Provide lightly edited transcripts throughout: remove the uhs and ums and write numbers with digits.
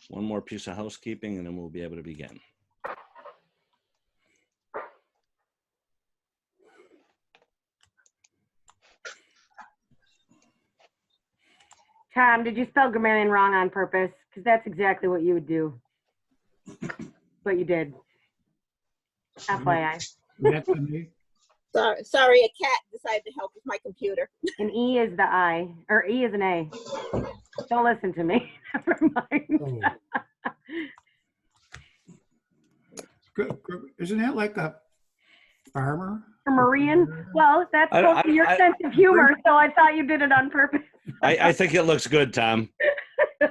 One more piece of housekeeping and then we'll be able to begin. Tom, did you spell grammarian wrong on purpose? Because that's exactly what you would do. But you did. FYI. That's for me. Sorry, a cat decided to help with my computer. An E is the I, or E is an A. Don't listen to me. Never mind. Oh. Good. Isn't that like a farmer? Marian? Well, that's supposed to be your sense of humor, so I thought you did it on purpose. I think it looks good, Tom.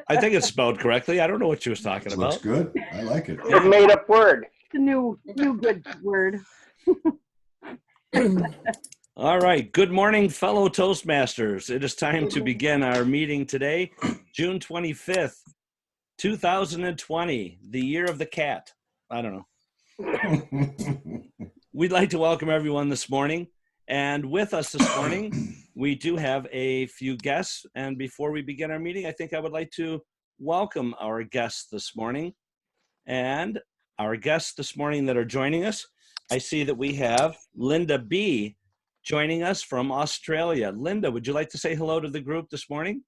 I think it's spelled correctly. I don't know what she was talking about. Looks good. I like it. It's a made-up word. It's a new good word. All right. Good morning, fellow Toastmasters. It is time to begin our meeting today, June 25th, 2020, the year of the cat. I don't know. We'd like to welcome everyone this morning. And with us this morning, we do have a few guests. And before we begin our meeting, I think I would like to welcome our guests this morning. And our guests this morning that are joining us, I see that we have Linda B. joining us from Australia. Linda, would you like to say hello to the group this morning?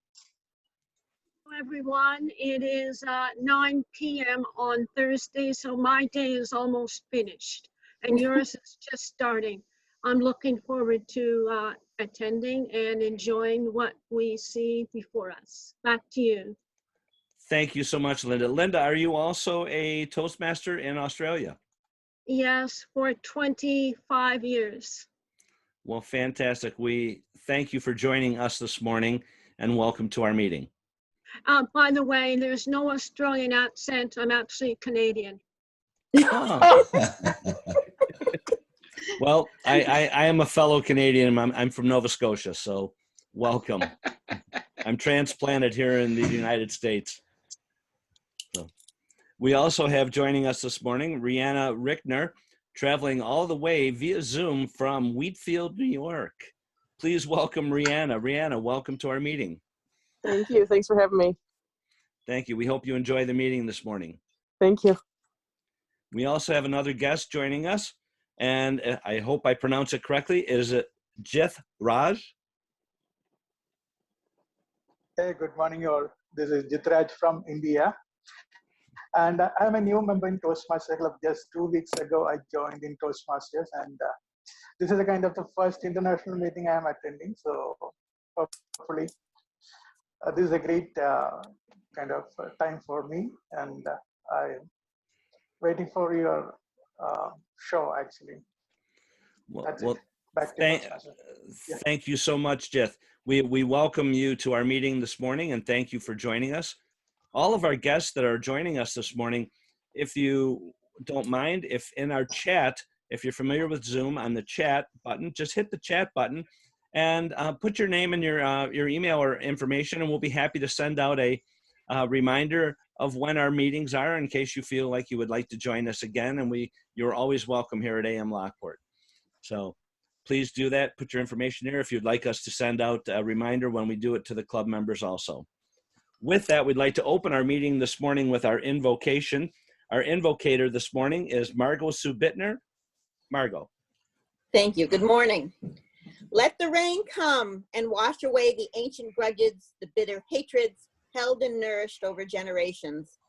Hello, everyone. It is 9 p.m. on Thursday, so my day is almost finished, and yours is just starting. I'm looking forward to attending and enjoying what we see before us. Back to you. Thank you so much, Linda. Linda, are you also a Toastmaster in Australia? Yes, for 25 years. Well, fantastic. We thank you for joining us this morning and welcome to our meeting. By the way, there's no Australian accent. I'm actually Canadian. Oh. Well, I am a fellow Canadian. I'm from Nova Scotia, so welcome. I'm transplanted here in the United States. So, we also have joining us this morning, Rihanna Rickner, traveling all the way via Zoom from Wheatfield, New York. Please welcome Rihanna. Rihanna, welcome to our meeting. Thank you. Thanks for having me. Thank you. We hope you enjoy the meeting this morning. Thank you. We also have another guest joining us, and I hope I pronounce it correctly. Is it Jith Raj? Hey, good morning, all. This is Jitraj from India. And I'm a new member in Toastmasters Club. Just 2 weeks ago, I joined in Toastmasters. And this is a kind of the first international meeting I am attending. So hopefully, this is a great kind of time for me. And I'm waiting for your show, actually. That's it. Back to Toastmasters. Thank you so much, Jith. We welcome you to our meeting this morning, and thank you for joining us. All of our guests that are joining us this morning, if you don't mind, if in our chat, if you're familiar with Zoom, on the chat button, just hit the chat button and put your name and your email or information, and we'll be happy to send out a reminder of when our meetings are in case you feel like you would like to join us again. And you're always welcome here at AM Lockport. So please do that. Put your information there if you'd like us to send out a reminder when we do it to the club members also. With that, we'd like to open our meeting this morning with our invocation. Our invocator this morning is Margot Sue Bittner. Margot. Thank you. Good morning. Let the rain come and wash away the ancient grudges, the bitter hatreds held and nourished over generations.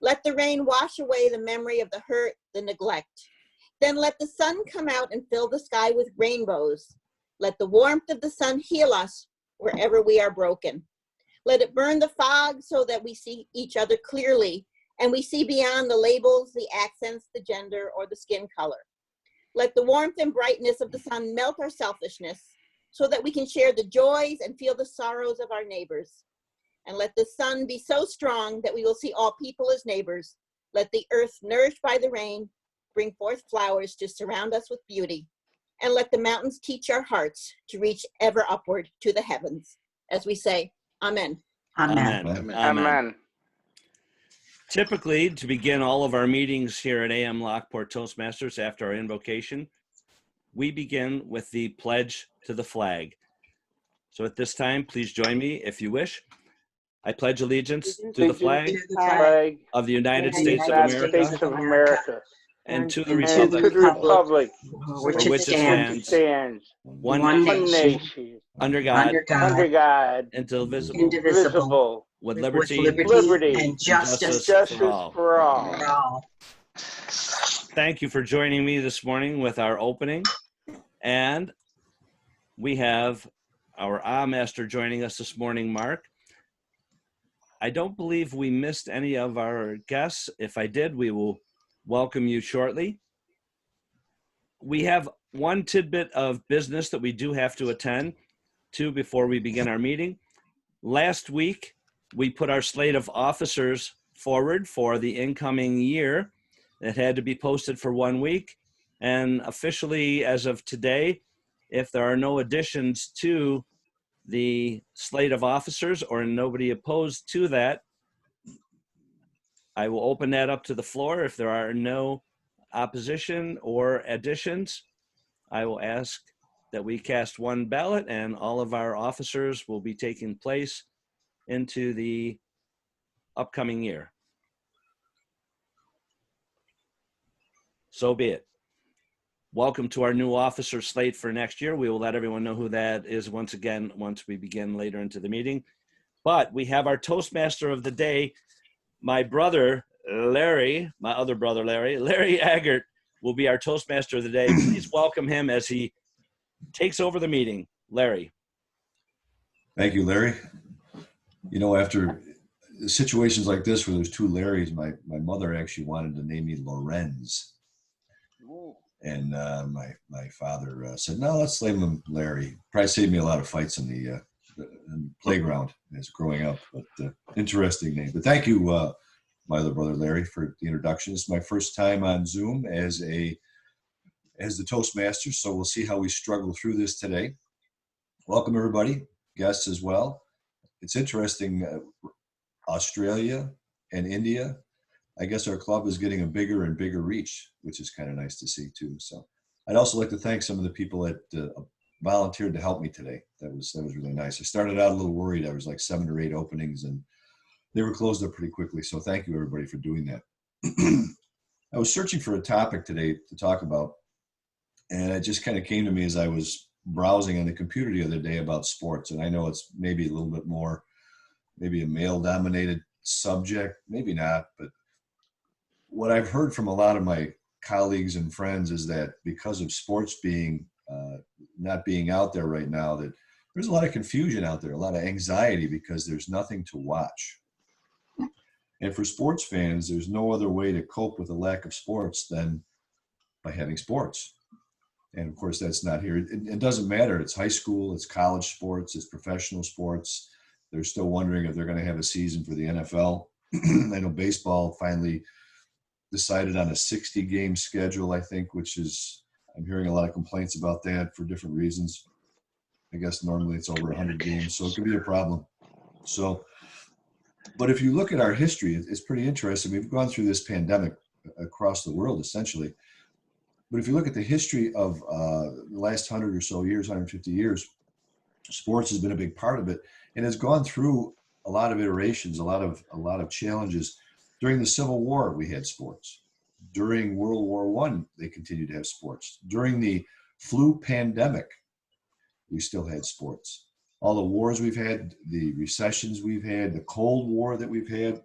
Let the rain wash away the memory of the hurt, the neglect. Then let the sun come out and fill the sky with rainbows. Let the warmth of the sun heal us wherever we are broken. Let it burn the fog so that we see each other clearly and we see beyond the labels, the accents, the gender, or the skin color. Let the warmth and brightness of the sun melt our selfishness so that we can share the joys and feel the sorrows of our neighbors. And let the sun be so strong that we will see all people as neighbors. Let the earth, nourished by the rain, bring forth flowers to surround us with beauty. And let the mountains teach our hearts to reach ever upward to the heavens. As we say, Amen. Amen. Amen. Amen. Typically, to begin all of our meetings here at AM Lockport Toastmasters after our invocation, we begin with the pledge to the flag. So at this time, please join me if you wish. I pledge allegiance to the Allegiance flag To the flag of the United of the States of United America States of America and to the and and to to republic the the republic which for it which it stands, stands, one one one nation, nation, nation, under God, under God, under God, indivisible, indivisible, indivisible, with with liberty liberty liberty, and and and justice justice for justice all. for all. for all. Thank you for joining me this morning with our opening. And we have our Master joining us this morning, Mark. I don't believe we missed any of our guests. If I did, we will welcome you shortly. We have one tidbit of business that we do have to attend to before we begin our meeting. Last week, we put our slate of officers forward for the incoming year. It had to be posted for 1 week. And officially, as of today, if there are no additions to the slate of officers or nobody opposed to that, I will open that up to the floor. If there are no opposition or additions, I will ask that we cast one ballot and all of our officers will be taking place into the upcoming year. So be it. Welcome to our new officer slate for next year. We will let everyone know who that is once again, once we begin later into the meeting. But we have our Toastmaster of the day, my brother, Larry, my other brother, Larry Aggart will be our Toastmaster of the day. Please welcome him as he takes over the meeting. Larry. Thank you, Larry. You know, after situations like this where there's two Larrys, my mother actually wanted to name me Lorenz. And my father said, no, let's name him Larry. Probably saved me a lot of fights in the playground as growing up, but interesting name. But thank you, my other brother, Larry, for the introduction. It's my first time on Zoom as the Toastmaster, so we'll see how we struggle through this today. Welcome, everybody, guests as well. It's interesting, Australia and India, I guess our club is getting a bigger and bigger reach, which is kind of nice to see too. So I'd also like to thank some of the people that volunteered to help me today. That was really nice. I started out a little worried. I was like 7 or 8 openings and they were closed up pretty quickly. So thank you everybody for doing that. I was searching for a topic today to talk about, and it just kind of came to me as I was browsing on the computer the other day about sports. And I know it's maybe a little bit more, maybe a male dominated subject, maybe not, but what I've heard from a lot of my colleagues and friends is that because of sports being not being out there right now, that there's a lot of confusion out there, a lot of anxiety because there's nothing to watch. And for sports fans, there's no other way to cope with a lack of sports than by having sports. And of course, that's not here. It doesn't matter. It's high school, it's college sports, it's professional sports. They're still wondering if they're going to have a season for the NFL. I know baseball finally decided on a 60-game schedule, I think, which is, I'm hearing a lot of complaints about that for different reasons. I guess normally it's over 100 games, so it could be a problem. So, but if you look at our history, it's pretty interesting. We've gone through this pandemic across the world, essentially. But if you look at the history of the last 100 or so years, 150 years, sports has been a big part of it, and has gone through a lot of iterations, a lot of challenges. During the Civil War, we had sports. During World War I, they continued to have sports. During the flu pandemic, we still had sports. All the wars we've had, the recessions we've had, the Cold War that we've had,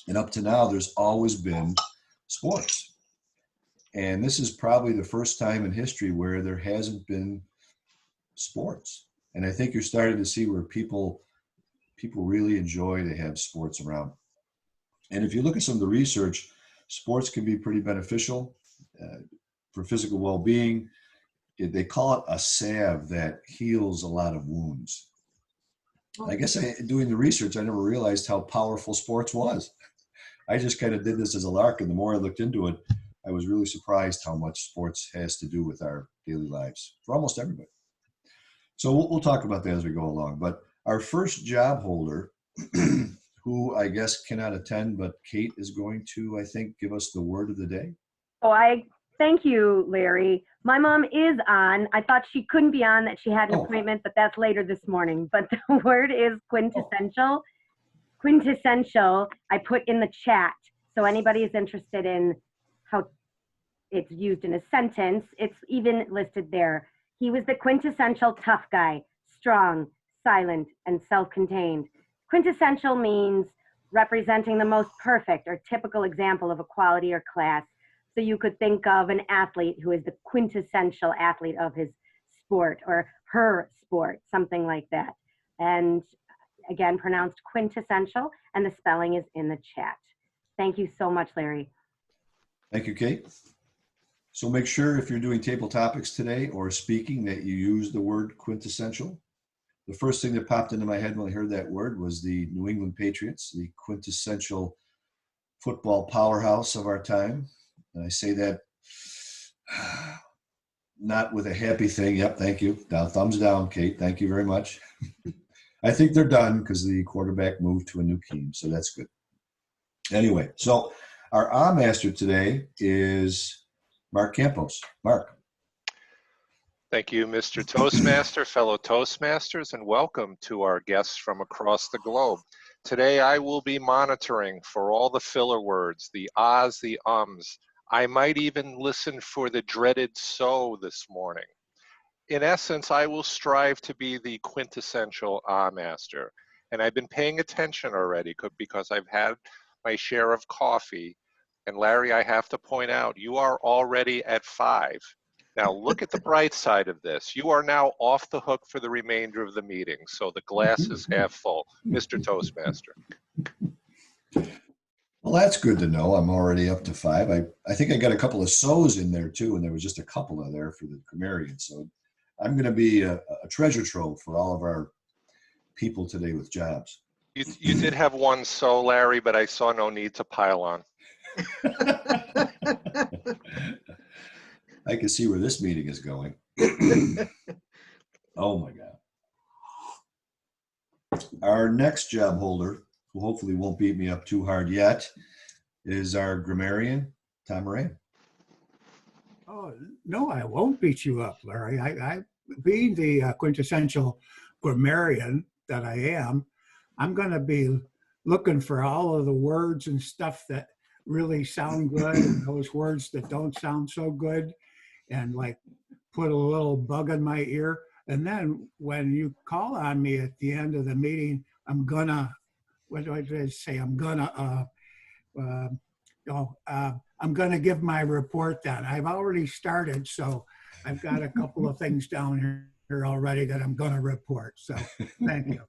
and up to now, there's always been sports. And this is probably the first time in history where there hasn't been sports. And I think you're starting to see where people really enjoy to have sports around. And if you look at some of the research, sports can be pretty beneficial for physical well-being. They call it a salve that heals a lot of wounds. I guess doing the research, I never realized how powerful sports was. I just kind of did this as a lark, and the more I looked into it, I was really surprised how much sports has to do with our daily lives for almost everybody. So we'll talk about that as we go along. But our first job holder, who I guess cannot attend, but Kate is going to, I think, give us the word of the day. So thank you, Larry. My mom is on. I thought she couldn't be on, that she had an appointment, but that's later this morning. But the word is quintessential. quintessential, I put in the chat. So anybody is interested in how it's used in a sentence, it's even listed there. He was the quintessential tough guy, strong, silent, and self-contained. Quintessential means representing the most perfect or typical example of a quality or class. So you could think of an athlete who is the quintessential athlete of his sport or her sport, something like that. And again, pronounced quintessential, and the spelling is in the chat. Thank you so much, Larry. Thank you, Kate. So make sure if you're doing table topics today or speaking that you use the word quintessential. The first thing that popped into my head when I heard that word was the New England Patriots, the quintessential football powerhouse of our time. And I say that not with a happy thing. Yep, thank you. Down, thumbs down, Kate. Thank you very much. I think they're done because the quarterback moved to a new team, so that's good. Anyway, so our master today is Mark Campos. Mark. Thank you, Mr. Toastmaster, fellow Toastmasters, and welcome to our guests from across the globe. Today, I will be monitoring for all the filler words, the ahs, the ums. I might even listen for the dreaded so this morning. In essence, I will strive to be the quintessential ah master. And I've been paying attention already because I've had my share of coffee. And Larry, I have to point out, you are already at 5. Now, look at the bright side of this. You are now off the hook for the remainder of the meeting, so the glass is half full. Mr. Toastmaster. Well, that's good to know. I'm already up to 5. I think I got a couple of so's in there, too, and there was just a couple of there for the grammarian. So I'm going to be a treasure trove for all of our people today with jobs. You did have one so, Larry, but I saw no need to pile on. I can see where this meeting is going. Oh my God. Our next job holder, who hopefully won't beat me up too hard yet, is our grammarian, Tom Moran. Oh, no, I won't beat you up, Larry. I being the quintessential grammarian that I am, I'm going to be looking for all of the words and stuff that really sound good and those words that don't sound so good, and like put a little bug in my ear. And then when you call on me at the end of the meeting, I'm gonna, what do I say? I'm gonna give my report then. I've already started, so I've got a couple of things down here already that I'm gonna report. So thank you.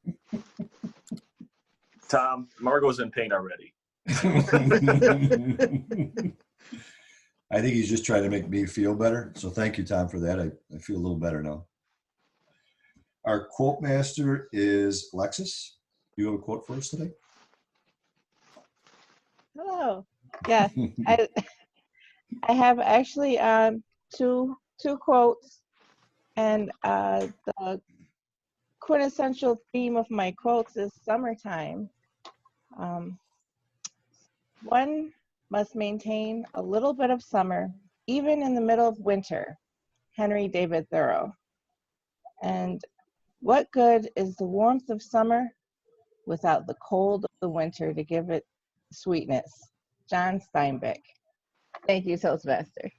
Tom, Margot's in pain already. I think he's just trying to make me feel better. So thank you, Tom, for that. I feel a little better now. Our quote master is Alexis. Do you have a quote for us today? Hello. Yes, I have actually two quotes, and the quintessential theme of my quotes is summertime. One must maintain a little bit of summer, even in the middle of winter. Henry David Thoreau. And what good is the warmth of summer without the cold of the winter to give it sweetness? John Steinbeck. Thank you, Toastmaster.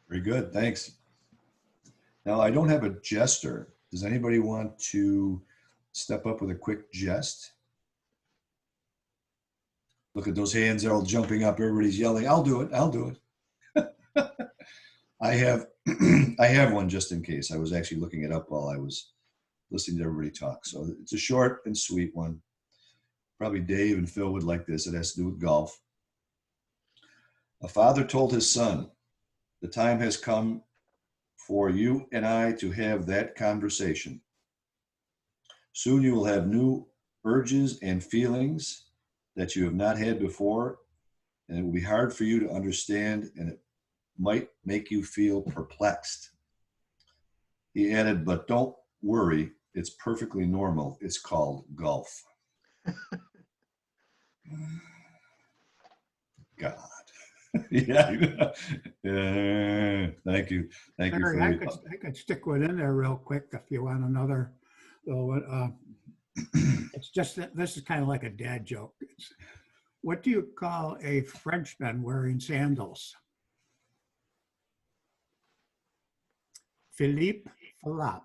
Very good, thanks. Now, I don't have a jester. Does anybody want to step up with a quick jest? Look at those hands, they're all jumping up. Everybody's yelling, I'll do it, I'll do it. I have one just in case. I was actually looking it up while I was listening to everybody talk. So it's a short and sweet one. Probably Dave and Phil would like this. It has to do with golf. A father told his son, the time has come for you and I to have that conversation. Soon you will have new urges and feelings that you have not had before, and it will be hard for you to understand, and it might make you feel perplexed. He added, but don't worry, it's perfectly normal. It's called golf. God. Yeah. Thank you. Larry, I could stick one in there real quick if you want another little It's just that this is kind of like a dad joke. What do you call a Frenchman wearing sandals? Philippe Falap.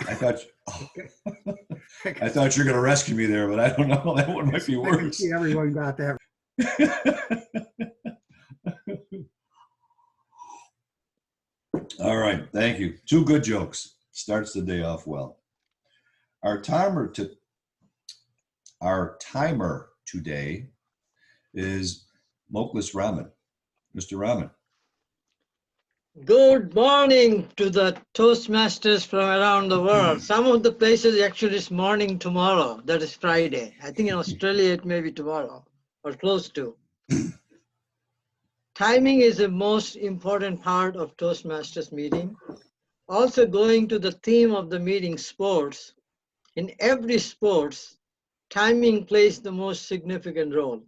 I thought I thought you were going to rescue me there, but I don't know. That one might be I can worse. see everyone got that. All right, thank you. Two good jokes. Starts the day off well. Our timer today is Moklis Raman. Mr. Raman. Good morning to the Toastmasters from around the world. Some of the places actually it's morning tomorrow. That is Friday. I think in Australia it may be tomorrow or close to. Timing is the most important part of Toastmasters meeting. Also going to the theme of the meeting, sports. In every sports, timing plays the most significant role.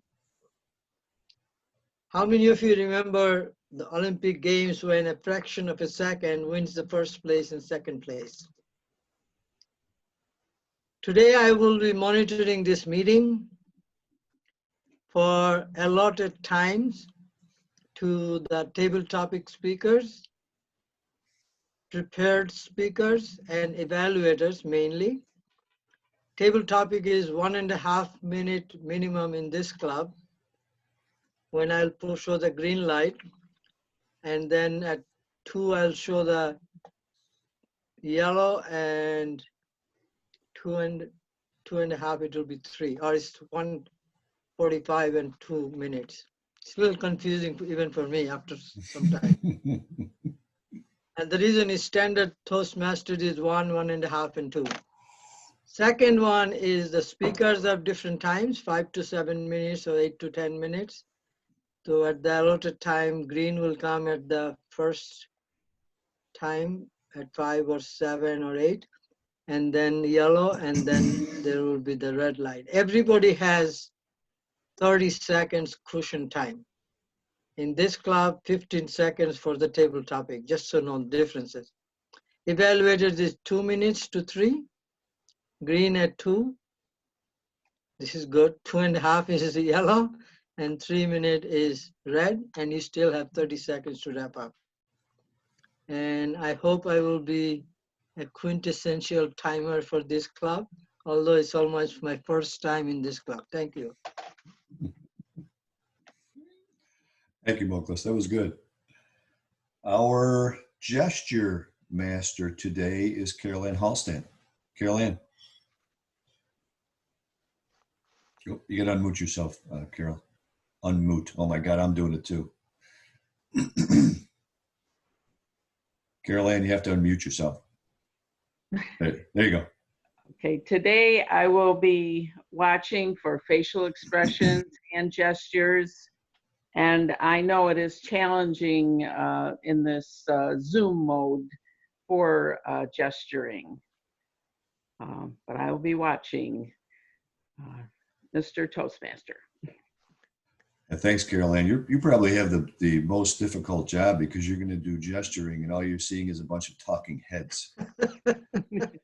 How many of you remember the Olympic Games when a fraction of a second wins the first place and second place? Today I will be monitoring this meeting for allotted times to the table topic speakers, prepared speakers, and evaluators mainly. Table topic is 1.5 minute minimum in this club. When I'll show the green light, and then at 2 I'll show the yellow, and 2.5 it will be 3, or it's 1:45 and 2 minutes. It's a little confusing even for me after some time. And the reason is standard Toastmasters is 1.5 and 2. Second one is the speakers have different times, 5 to 7 minutes or 8 to 10 minutes. So at the allotted time, green will come at the first time at 5 or 7 or 8, and then yellow, and then there will be the red light. Everybody has 30 seconds cushion time. In this club, 15 seconds for the table topic, just so no differences. Evaluators is 2 minutes to 3, green at 2. This is good. 2.5 is yellow, and 3 minutes is red, and you still have 30 seconds to wrap up. And I hope I will be a quintessential timer for this club, although it's almost my first time in this club. Thank you. Thank you, Moklis. That was good. Our gesture master today is Carol Ann Halstan. Carol Ann. Oh, you got to unmute yourself, Carol. Unmute. Oh my God, I'm doing it too. Carol Ann, you have to unmute yourself. There you go. Okay, today I will be watching for facial expressions and gestures. And I know it is challenging in this Zoom mode for gesturing. But I will be watching Mr. Toastmaster. And thanks, Carol Ann. You probably have the most difficult job because you're going to do gesturing and all you're seeing is a bunch of talking heads.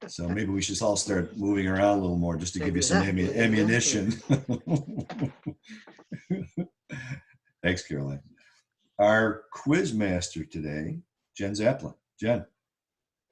So maybe we should all start moving around a little more just to give you some ammunition. Thanks, Carol Ann. Our quiz master today, Jen Zaplin. Jen.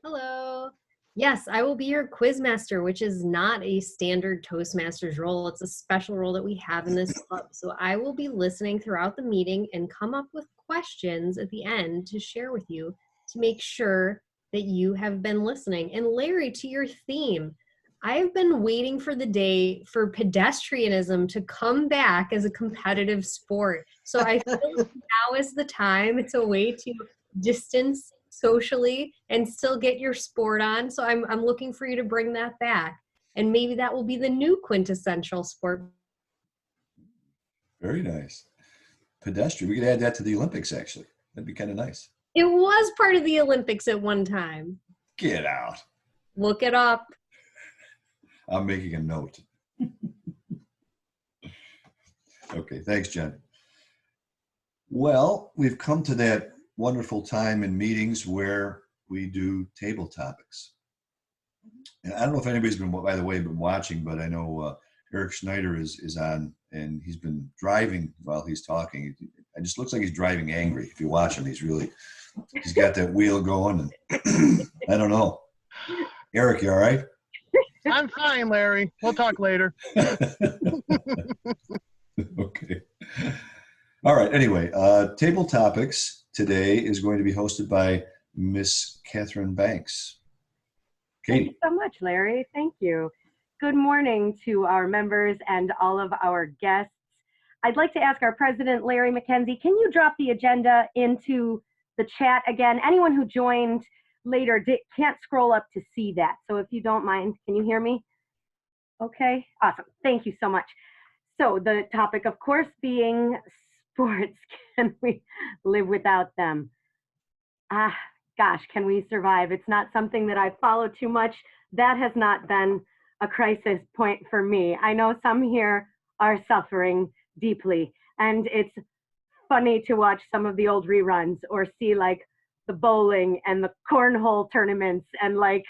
Hello. Yes, I will be your quiz master, which is not a standard Toastmasters role. It's a special role that we have in this club. So I will be listening throughout the meeting and come up with questions at the end to share with you to make sure that you have been listening. And Larry, to your theme, I've been waiting for the day for pedestrianism to come back as a competitive sport. So I feel like now is the time. It's a way to distance socially and still get your sport on. So I'm looking for you to bring that back. And maybe that will be the new quintessential sport. Very nice. Pedestrian. We could add that to the Olympics, actually. That'd be kind of nice. It was part of the Olympics at one time. Get out. Look it up. I'm making a note. Okay, thanks, Jen. Well, we've come to that wonderful time in meetings where we do table topics. And I don't know if anybody's been, by the way, been watching, but I know Eric Schneider is on, and he's been driving while he's talking. It just looks like he's driving angry. If you watch him, he's got that wheel going, and I don't know. Eric, you all right? I'm fine, Larry. We'll talk later. Okay. All right. Anyway, Table Topics today is going to be hosted by Miss Catherine Banks. Katie. Thank you so much, Larry. Thank you. Good morning to our members and all of our guests. I'd like to ask our president, Larry McKenzie, can you drop the agenda into the chat again? Anyone who joined later can't scroll up to see that. So if you don't mind, can you hear me? Okay, awesome. Thank you so much. So the topic, of course, being sports. Can we live without them? Gosh, can we survive? It's not something that I follow too much. That has not been a crisis point for me. I know some here are suffering deeply, and it's funny to watch some of the old reruns or see like the bowling and the cornhole tournaments and like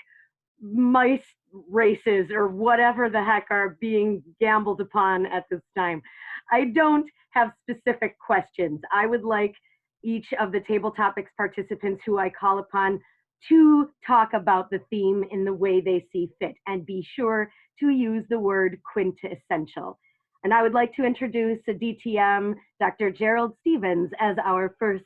mice races or whatever the heck are being gambled upon at this time. I don't have specific questions. I would like each of the Table Topics participants who I call upon to talk about the theme in the way they see fit, and be sure to use the word quintessential. And I would like to introduce a DTM, Dr. Gerald Stevens, as our first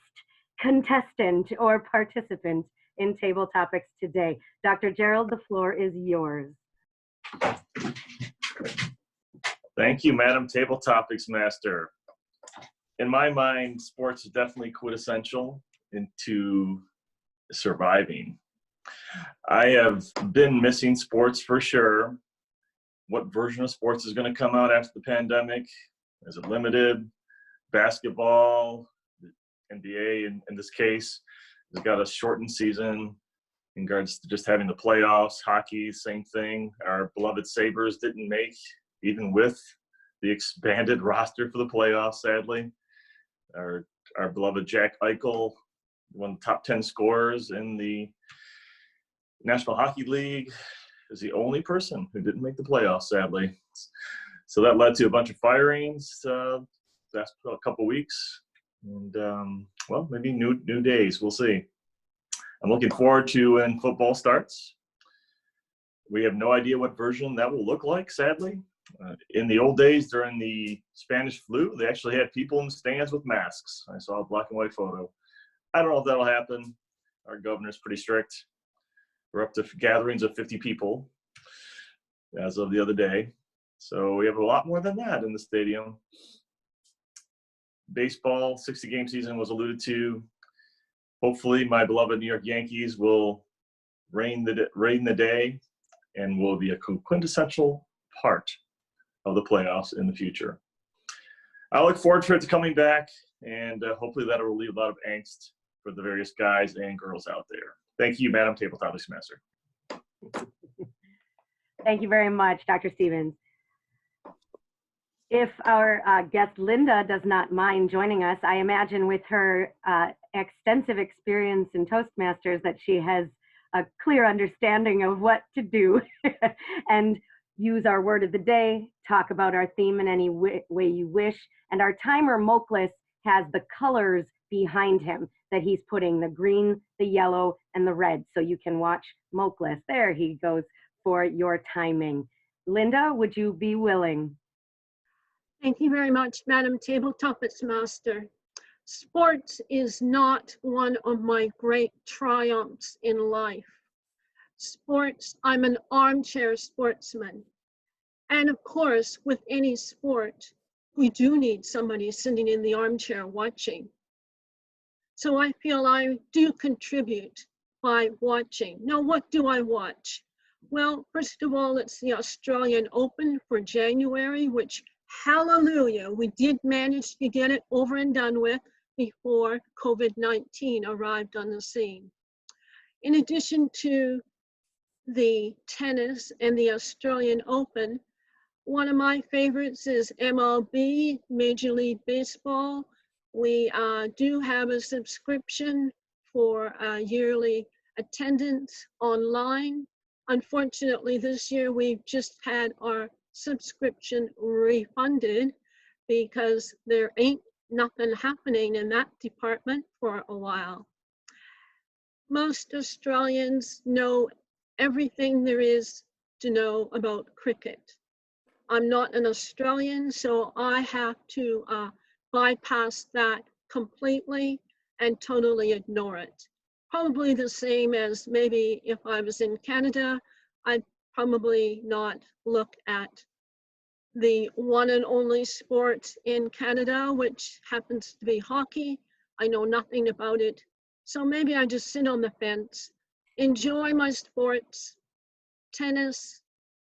contestant or participant in Table Topics today. Dr. Gerald, the floor is yours. Thank you, Madam Table Topics Master. In my mind, sports is definitely quintessential into surviving. I have been missing sports for sure. What version of sports is going to come out after the pandemic? Is it limited? Basketball, NBA in this case, has got a shortened season in regards to just having the playoffs. Hockey, same thing. Our beloved Sabres didn't make, even with the expanded roster for the playoffs, sadly. Our beloved Jack Eichel, one of the top 10 scorers in the National Hockey League, is the only person who didn't make the playoffs, sadly. So that led to a bunch of firings last couple weeks. And, well, maybe new days. We'll see. I'm looking forward to when football starts. We have no idea what version that will look like, sadly. In the old days, during the Spanish flu, they actually had people in the stands with masks. I saw a black and white photo. I don't know if that'll happen. Our governor's pretty strict. We're up to gatherings of 50 people as of the other day. So we have a lot more than that in the stadium. Baseball, 60-game season was alluded to. Hopefully my beloved New York Yankees will reign the day and will be a quintessential part of the playoffs in the future. I look forward to it coming back, and hopefully that will relieve a lot of angst for the various guys and girls out there. Thank you, Madam Table Topics Master. Thank you very much, Dr. Stevens. If our guest Linda does not mind joining us, I imagine with her extensive experience in Toastmasters that she has a clear understanding of what to do and use our word of the day, talk about our theme in any way you wish. And our timer, Moklis, has the colors behind him that he's putting, the green, the yellow, and the red. So you can watch Moklis. There he goes for your timing. Linda, would you be willing? Thank you very much, Madam Table Topics Master. Sports is not one of my great triumphs in life. Sports, I'm an armchair sportsman. And of course, with any sport, we do need somebody sitting in the armchair watching. So I feel I do contribute by watching. Now, what do I watch? Well, first of all, it's the Australian Open for January, which, hallelujah, we did manage to get it over and done with before COVID-19 arrived on the scene. In addition to the tennis and the Australian Open, one of my favorites is MLB, Major League Baseball. We do have a subscription for yearly attendance online. Unfortunately, this year we've just had our subscription refunded because there ain't nothing happening in that department for a while. Most Australians know everything there is to know about cricket. I'm not an Australian, so I have to bypass that completely and totally ignore it. Probably the same as maybe if I was in Canada, I'd probably not look at the one and only sport in Canada, which happens to be hockey. I know nothing about it. So maybe I just sit on the fence, enjoy my sports, tennis,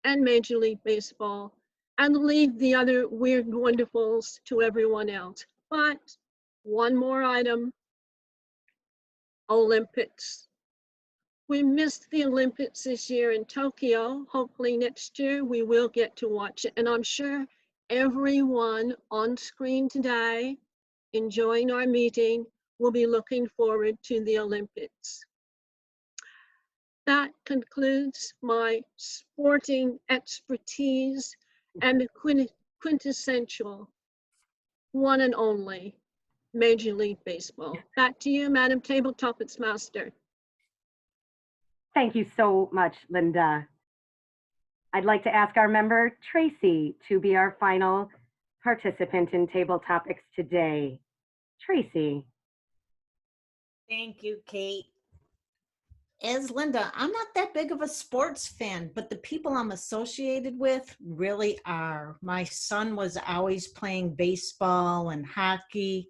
and Major League Baseball, and leave the other weird wonderfuls to everyone else. But one more item, Olympics. We missed the Olympics this year in Tokyo. Hopefully next year we will get to watch it. And I'm sure everyone on screen today enjoying our meeting will be looking forward to the Olympics. That concludes my sporting expertise and the quintessential one and only Major League Baseball. Back to you, Madam Table Topics Master. Thank you so much, Linda. I'd like to ask our member, Tracy, to be our final participant in Table Topics today. Tracy. Thank you, Kate. As Linda, I'm not that big of a sports fan, but the people I'm associated with really are. My son was always playing baseball and hockey,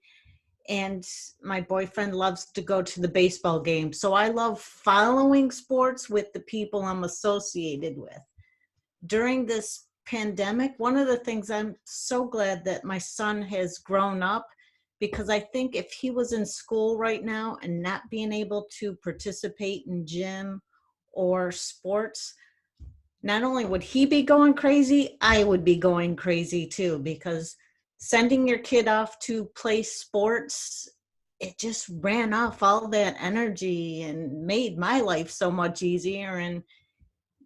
and my boyfriend loves to go to the baseball game. So I love following sports with the people I'm associated with. During this pandemic, one of the things I'm so glad that my son has grown up, because I think if he was in school right now and not being able to participate in gym or sports, not only would he be going crazy, I would be going crazy too, because sending your kid off to play sports, it just ran off all that energy and made my life so much easier. And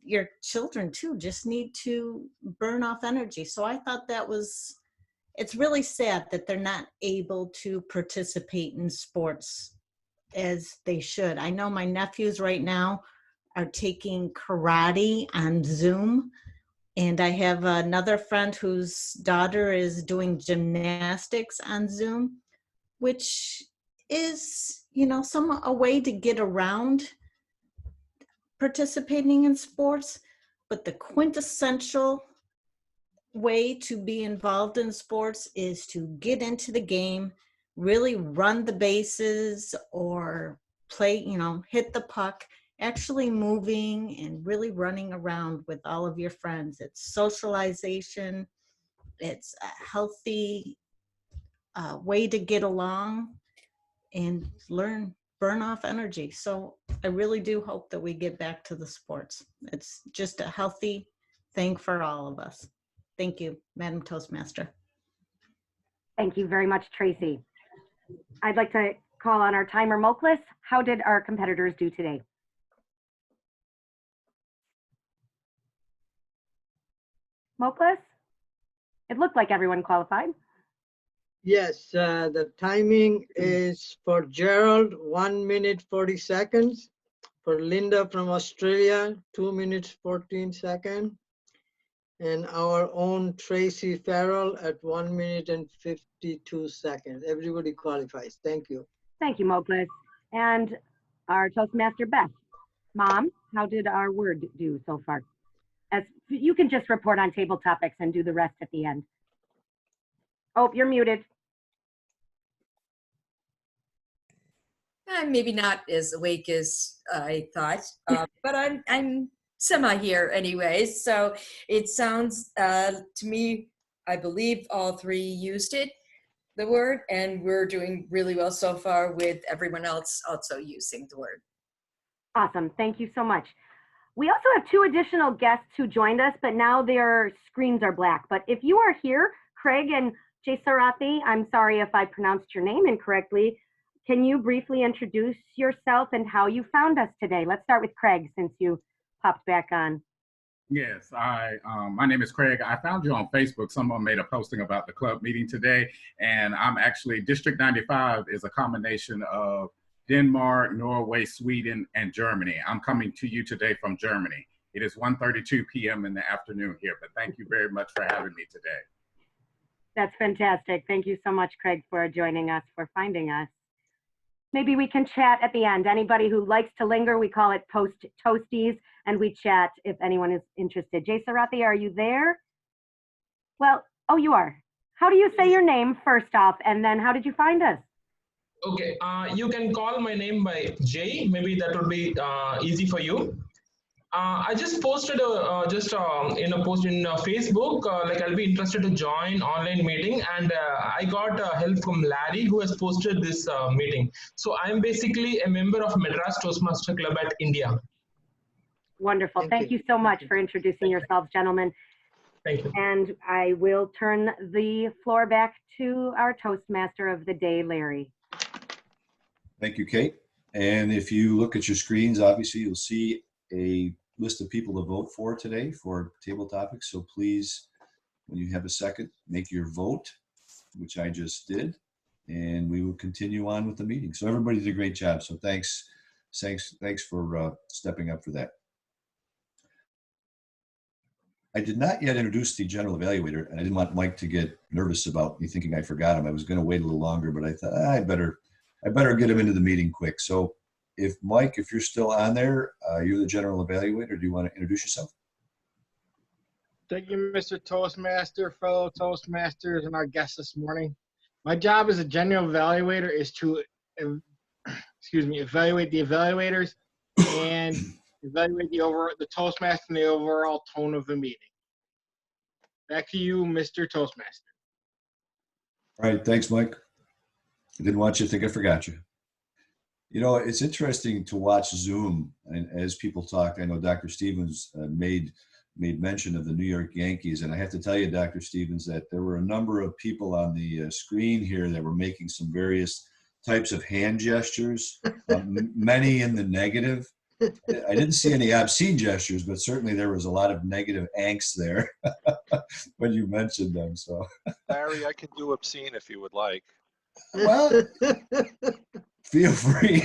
your children too just need to burn off energy. So I thought that was, it's really sad that they're not able to participate in sports as they should. I know my nephews right now are taking karate on Zoom. And I have another friend whose daughter is doing gymnastics on Zoom, which is, you know, a way to get around participating in sports. But the quintessential way to be involved in sports is to get into the game, really run the bases or play, you know, hit the puck, actually moving and really running around with all of your friends. It's socialization. It's a healthy way to get along and burn off energy. So I really do hope that we get back to the sports. It's just a healthy thing for all of us. Thank you, Madam Toastmaster. Thank you very much, Tracy. I'd like to call on our timer, Moklis. How did our competitors do today? Moklis? It looked like everyone qualified. Yes, the timing is for Gerald, 1 minute 40 seconds. For Linda from Australia, 2 minutes 14 seconds. And our own Tracy Farrell at 1 minute and 52 seconds. Everybody qualifies. Thank you. Thank you, Moklis. And our Toastmaster, Beth. Mom, how did our word do so far? As you can just report on table topics and do the rest at the end. Oh, you're muted. I'm maybe not as awake as I thought, but I'm semi here anyways. So it sounds to me, I believe all three used it, the word, and we're doing really well so far with everyone else also using the word. Awesome, thank you so much. We also have two additional guests who joined us, but now their screens are black. But if you are here, Craig and Jay Sarathi, I'm sorry if I pronounced your name incorrectly. Can you briefly introduce yourself and how you found us today? Let's start with Craig, since you popped back on. Yes, my name is Craig. I found you on Facebook. Someone made a posting about the club meeting today, and I'm actually, District 95 is a combination of Denmark, Norway, Sweden, and Germany. I'm coming to you today from Germany. It is 1:32 p.m. in the afternoon here, but thank you very much for having me today. That's fantastic. Thank you so much, Craig, for joining us, for finding us. Maybe we can chat at the end. Anybody who likes to linger, we call it post toasties, and we chat if anyone is interested. Jay Sarathi, are you there? Well, oh, you are. How do you say your name first off, and then how did you find us? Okay, you can call my name by Jay. Maybe that would be easy for you. I just posted in a post in Facebook, like I'll be interested to join online meeting, and I got help from Larry, who has posted this meeting. So I'm basically a member of Madras Toastmaster Club at India. Wonderful. Thank you so much for introducing yourselves, gentlemen. Thank you. And I will turn the floor back to our Toastmaster of the day, Larry. Thank you, Kate. And if you look at your screens, obviously you'll see a list of people to vote for today for table topics. So please, when you have a second, make your vote, which I just did, and we will continue on with the meeting. So everybody did a great job. So thanks for stepping up for that. I did not yet introduce the general evaluator, and I didn't want Mike to get nervous about me thinking I forgot him. I was going to wait a little longer, but I thought I better get him into the meeting quick. So Mike, if you're still on there, you're the general evaluator. Do you want to introduce yourself? Thank you, Mr. Toastmaster, fellow Toastmasters, and our guests this morning. My job as a general evaluator is to, evaluate the evaluators and evaluate the Toastmaster and the overall tone of the meeting. Back to you, Mr. Toastmaster. All right, thanks, Mike. I didn't want you to think I forgot you. You know, it's interesting to watch Zoom, and as people talk, I know Dr. Stevens made mention of the New York Yankees, and I have to tell you, Dr. Stevens, that there were a number of people on the screen here that were making some various types of hand gestures, many in the negative. I didn't see any obscene gestures, but certainly there was a lot of negative angst there when you mentioned them. So, Larry, I can do obscene if you would like. Well, feel free.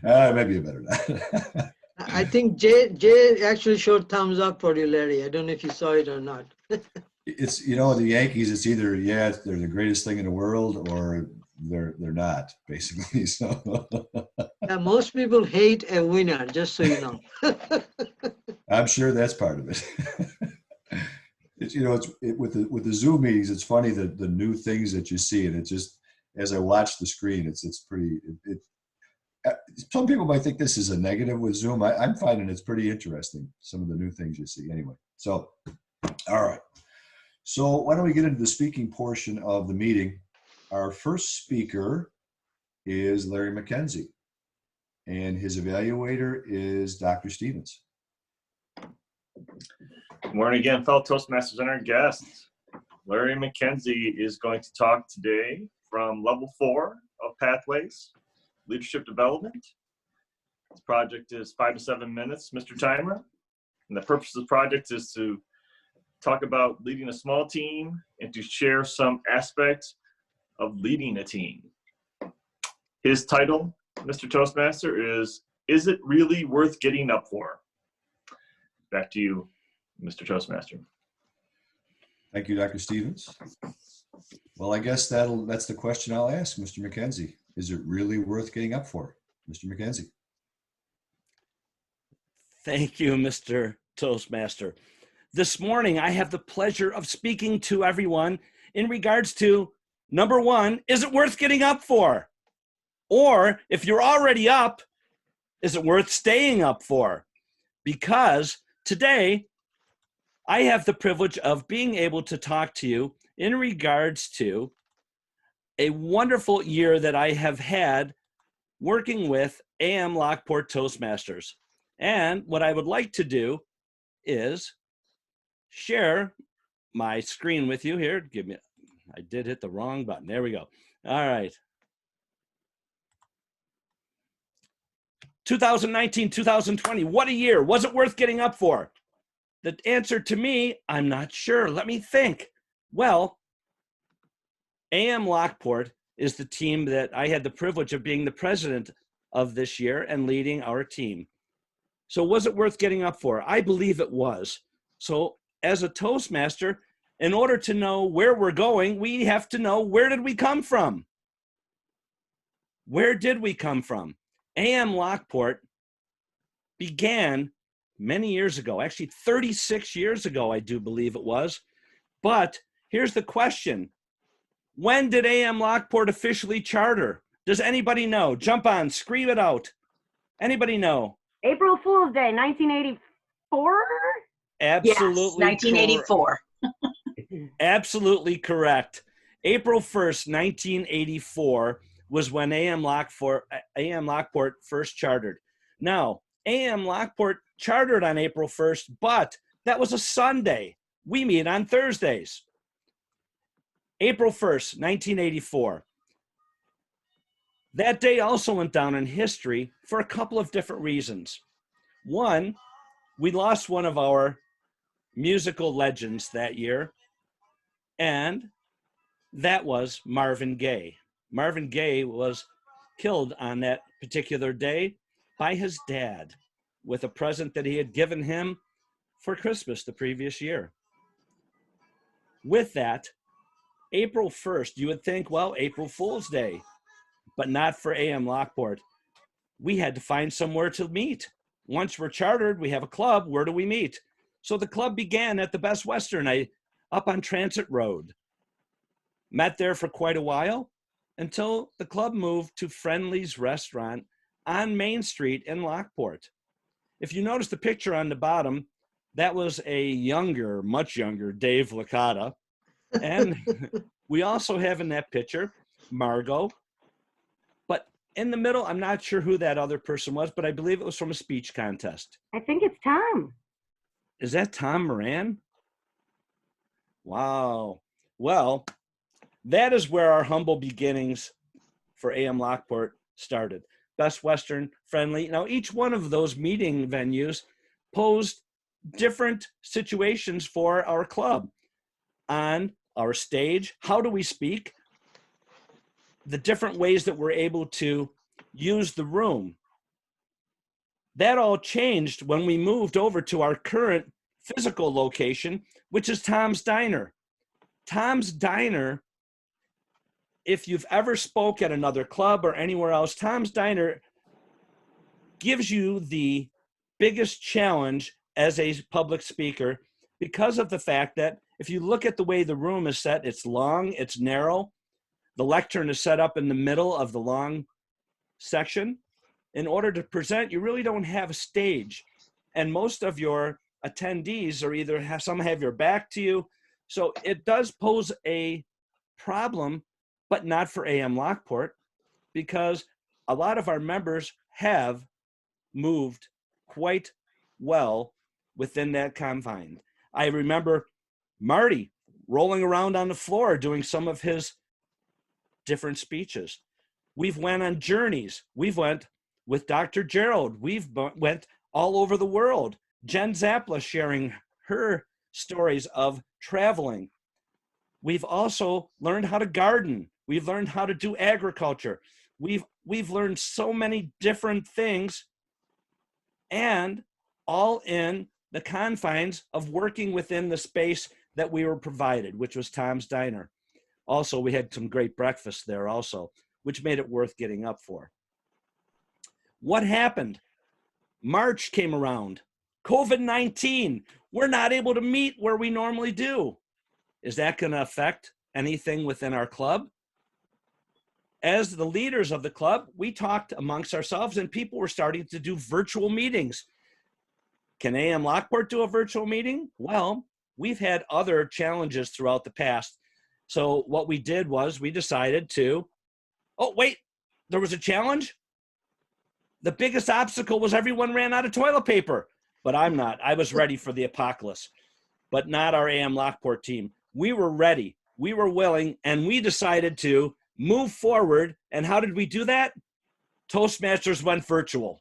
Maybe you better not. I think Jay actually showed thumbs up for you, Larry. I don't know if you saw it or not. It's, you know, the Yankees, it's either, yeah, they're the greatest thing in the world, or they're not, basically. So Yeah, most people hate a winner, just so you know. I'm sure that's part of it. It's, you know, with the Zoom meetings, it's funny that the new things that you see, and it just, as I watch the screen, it's pretty. Some people might think this is a negative with Zoom. I'm finding it's pretty interesting, some of the new things you see. Anyway, so all right. So why don't we get into the speaking portion of the meeting? Our first speaker is Larry McKenzie, and his evaluator is Dr. Stevens. Good morning again, fellow Toastmasters and our guests. Larry McKenzie is going to talk today from level 4 of Pathways, Leadership Development. This project is 5 to 7 minutes, Mr. Timer. And the purpose of the project is to talk about leading a small team and to share some aspects of leading a team. His title, Mr. Toastmaster, is It Really Worth Getting Up For? Back to you, Mr. Toastmaster. Thank you, Dr. Stevens. Well, I guess that's the question I'll ask, Mr. McKenzie. Is it really worth getting up for, Mr. McKenzie? Thank you, Mr. Toastmaster. This morning, I have the pleasure of speaking to everyone in regards to, number one, is it worth getting up for? Or if you're already up, is it worth staying up for? Because today, I have the privilege of being able to talk to you in regards to a wonderful year that I have had working with AM Lockport Toastmasters. And what I would like to do is share my screen with you here. I did hit the wrong button. There we go. All right. 2019, 2020, what a year. Was it worth getting up for? The answer to me, I'm not sure. Let me think. Well, AM Lockport is the team that I had the privilege of being the president of this year and leading our team. So was it worth getting up for? I believe it was. So as a Toastmaster, in order to know where we're going, we have to know, where did we come from? Where did we come from? AM Lockport began many years ago, actually 36 years ago, I do believe it was. But here's the question. When did AM Lockport officially charter? Does anybody know? Jump on, scream it out. Anybody know? April Fool's Day, 1984? Absolutely. Yes, 1984. Absolutely correct. April 1st, 1984 was when AM Lockport first chartered. Now, AM Lockport chartered on April 1st, but that was a Sunday. We meet on Thursdays. April 1st, 1984. That day also went down in history for a couple of different reasons. One, we lost one of our musical legends that year, and that was Marvin Gaye. Marvin Gaye was killed on that particular day by his dad with a present that he had given him for Christmas the previous year. With that, April 1st, you would think, well, April Fool's Day, but not for AM Lockport. We had to find somewhere to meet. Once we're chartered, we have a club. Where do we meet? So the club began at the Best Western up on Transit Road. Met there for quite a while until the club moved to Friendly's Restaurant on Main Street in Lockport. If you notice the picture on the bottom, that was a younger, much younger Dave Licata. And we also have in that picture Margot. But in the middle, I'm not sure who that other person was, but I believe it was from a speech contest. I think it's Tom. Is that Tom Moran? Wow. Well, that is where our humble beginnings for AM Lockport started. Best Western, Friendly. Now, each one of those meeting venues posed different situations for our club. On our stage, how do we speak? The different ways that we're able to use the room. That all changed when we moved over to our current physical location, which is Tom's Diner. Tom's Diner, if you've ever spoke at another club or anywhere else, Tom's Diner gives you the biggest challenge as a public speaker because of the fact that if you look at the way the room is set, it's long, it's narrow. The lectern is set up in the middle of the long section. In order to present, you really don't have a stage. And most of your attendees are either some have your back to you. So it does pose a problem, but not for AM Lockport, because a lot of our members have moved quite well within that confine. I remember Marty rolling around on the floor doing some of his different speeches. We've went on journeys. We've went with Dr. Gerald. We've went all over the world. Jen Zappla sharing her stories of traveling. We've also learned how to garden. We've learned how to do agriculture. We've learned so many different things, and all in the confines of working within the space that we were provided, which was Tom's Diner. Also, we had some great breakfast there also, which made it worth getting up for. What happened? March came around. COVID-19. We're not able to meet where we normally do. Is that going to affect anything within our club? As the leaders of the club, we talked amongst ourselves and people were starting to do virtual meetings. Can AM Lockport do a virtual meeting? Well, we've had other challenges throughout the past. So what we did was we decided to, oh, wait, there was a challenge? The biggest obstacle was everyone ran out of toilet paper, but I'm not. I was ready for the apocalypse, but not our AM Lockport team. We were ready, we were willing, and we decided to move forward. And how did we do that? Toastmasters went virtual.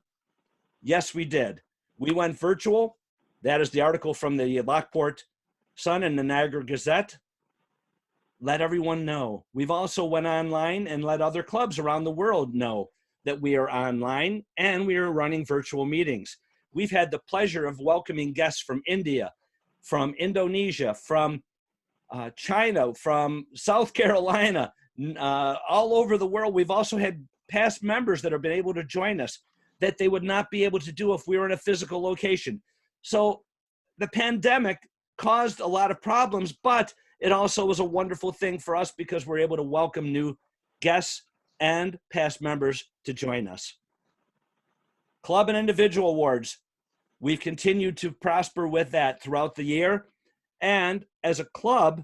Yes, we did. We went virtual. That is the article from the Lockport Sun and the Niagara Gazette. Let everyone know. We've also went online and let other clubs around the world know that we are online and we are running virtual meetings. We've had the pleasure of welcoming guests from India, from Indonesia, from China, from South Carolina, all over the world. We've also had past members that have been able to join us that they would not be able to do if we were in a physical location. So the pandemic caused a lot of problems, but it also was a wonderful thing for us because we're able to welcome new guests and past members to join us. Club and individual awards. We've continued to prosper with that throughout the year. And as a club,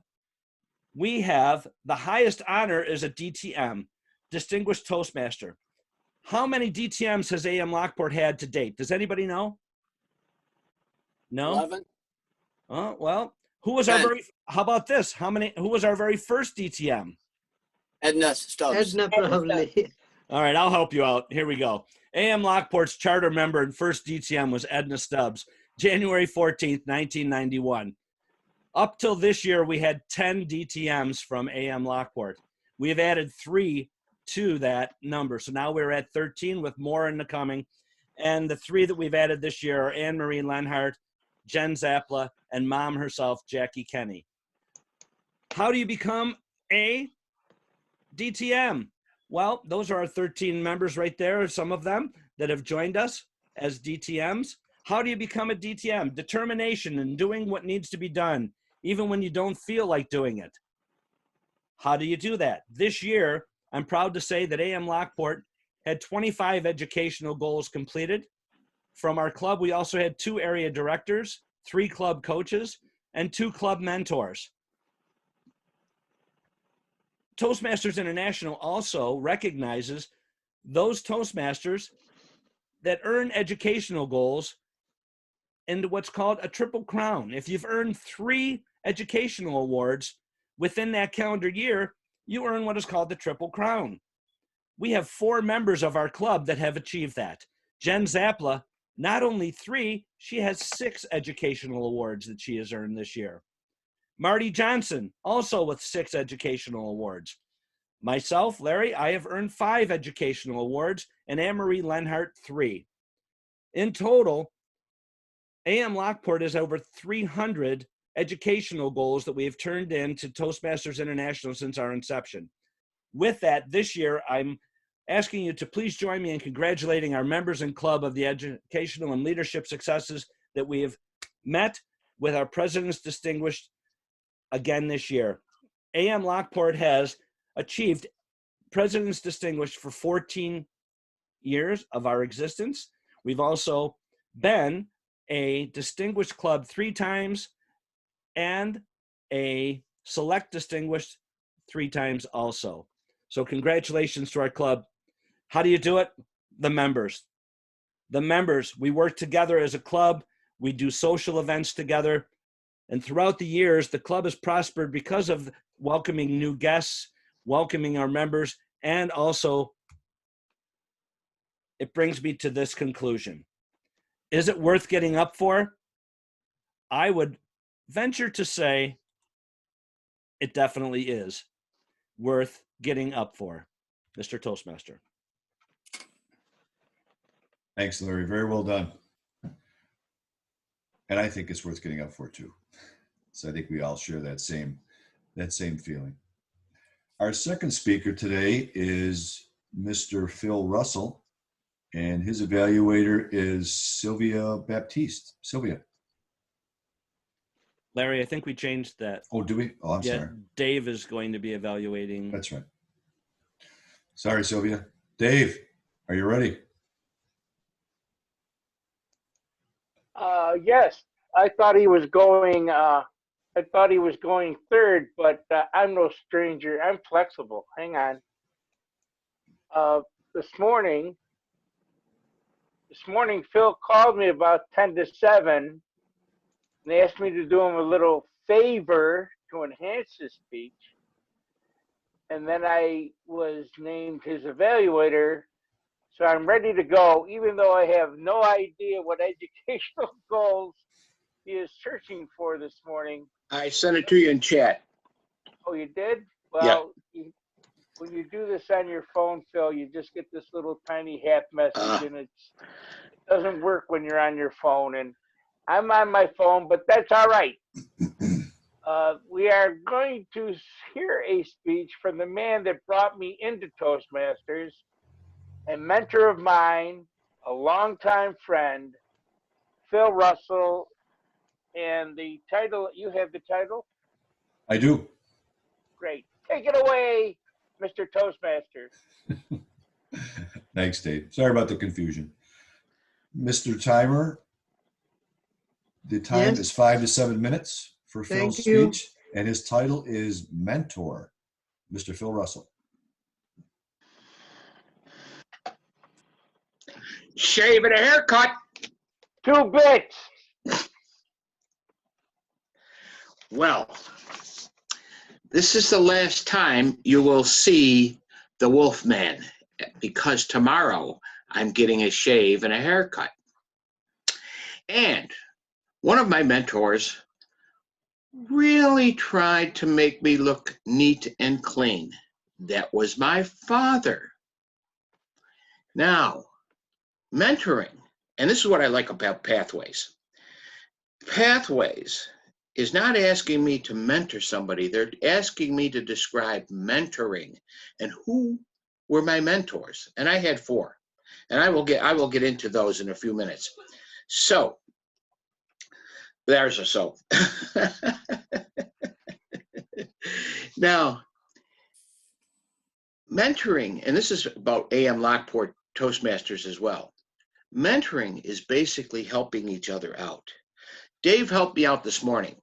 we have the highest honor is a DTM, Distinguished Toastmaster. How many DTMs has AM Lockport had to date? Does anybody know? No? 11. Oh, well, who was 10. our very, how about this? Who was our very first DTM? Edna Stubbs. Edna probably. All right, I'll help you out. Here we go. AM Lockport's charter member and first DTM was Edna Stubbs, January 14th, 1991. Up till this year, we had 10 DTMs from AM Lockport. We have added 3 to that number. So now we're at 13 with more in the coming. And the 3 that we've added this year are Anne-Marie Lenhart, Jen Zappla, and mom herself, Jackie Kenny. How do you become a DTM? Well, those are our 13 members right there, some of them that have joined us as DTMs. How do you become a DTM? Determination and doing what needs to be done, even when you don't feel like doing it. How do you do that? This year, I'm proud to say that AM Lockport had 25 educational goals completed. From our club, we also had 2 area directors, 3 club coaches, and 2 club mentors. Toastmasters International also recognizes those Toastmasters that earn educational goals into what's called a triple crown. If you've earned 3 educational awards within that calendar year, you earn what is called the triple crown. We have 4 members of our club that have achieved that. Jen Zappla, not only 3, she has 6 educational awards that she has earned this year. Marty Johnson, also with 6 educational awards. Myself, Larry, I have earned 5 educational awards, and Anne-Marie Lenhart 3. In total, AM Lockport has over 300 educational goals that we have turned in to Toastmasters International since our inception. With that, this year, I'm asking you to please join me in congratulating our members and club of the educational and leadership successes that we have met with our President's Distinguished again this year. AM Lockport has achieved President's Distinguished for 14 years of our existence. We've also been a Distinguished Club 3 times and a Select Distinguished 3 times also. So congratulations to our club. How do you do it? The members. The members, we work together as a club. We do social events together. And throughout the years, the club has prospered because of welcoming new guests, welcoming our members, and also it brings me to this conclusion. Is it worth getting up for? I would venture to say it definitely is worth getting up for. Mr. Toastmaster. Thanks, Larry. Very well done. And I think it's worth getting up for too. So I think we all share that same feeling. Our second speaker today is Mr. Phil Russell, and his evaluator is Sylvia Baptiste. Sylvia. Larry, I think we changed that. Oh, do we? Oh, I'm sorry. Dave is going to be evaluating. That's right. Sorry, Sylvia. Dave, are you ready? Yes, I thought he was going. Third, but I'm no stranger. I'm flexible. Hang on. This morning, Phil called me about 10 to 7 and asked me to do him a little favor to enhance his speech. And then I was named his evaluator. So I'm ready to go, even though I have no idea what educational goals he is searching for this morning. I sent it to you in chat. Oh, you did? Yeah. Well, when you do this on your phone, Phil, you just get this little tiny half message, and it doesn't work when you're on your phone. And I'm on my phone, but that's all right. We are going to hear a speech from the man that brought me into Toastmasters, a mentor of mine, a longtime friend, Phil Russell. And the title, you have the title? I do. Great. Take it away, Mr. Toastmaster. Thanks, Dave. Sorry about the confusion. Mr. Timer, the time is 5 to 7 minutes for Phil's speech, and his title is Mentor. Mr. Phil Russell. Shave and a haircut. 2 bits. Well, this is the last time you will see the Wolfman, because tomorrow I'm getting a shave and a haircut. And one of my mentors really tried to make me look neat and clean. That was my father. Now, mentoring, and this is what I like about Pathways. Pathways is not asking me to mentor somebody. They're asking me to describe mentoring and who were my mentors. And I had 4. And I will get into those in a few minutes. So, there's a so. Now, mentoring, and this is about AM Lockport Toastmasters as well. Mentoring is basically helping each other out. Dave helped me out this morning.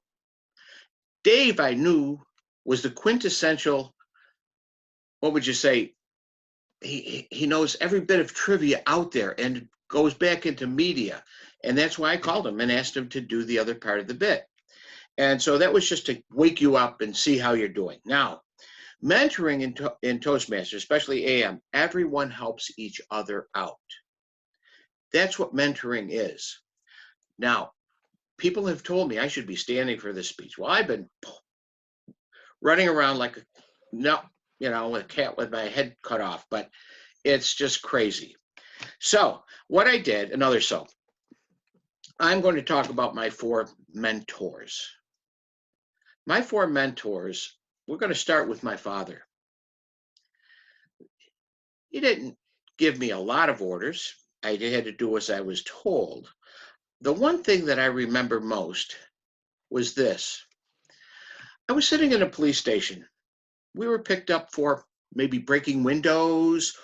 Dave, I knew, was the quintessential, what would you say? He knows every bit of trivia out there and goes back into media. And that's why I called him and asked him to do the other part of the bit. And so that was just to wake you up and see how you're doing. Now, mentoring in Toastmasters, especially AM, everyone helps each other out. That's what mentoring is. Now, people have told me I should be standing for this speech. Well, I've been running around like a cat with my head cut off, but it's just crazy. So what I did, I'm going to talk about my 4 mentors. My 4 mentors, we're going to start with my father. He didn't give me a lot of orders. I had to do as I was told. The one thing that I remember most was this. I was sitting in a police station. We were picked up for maybe breaking windows,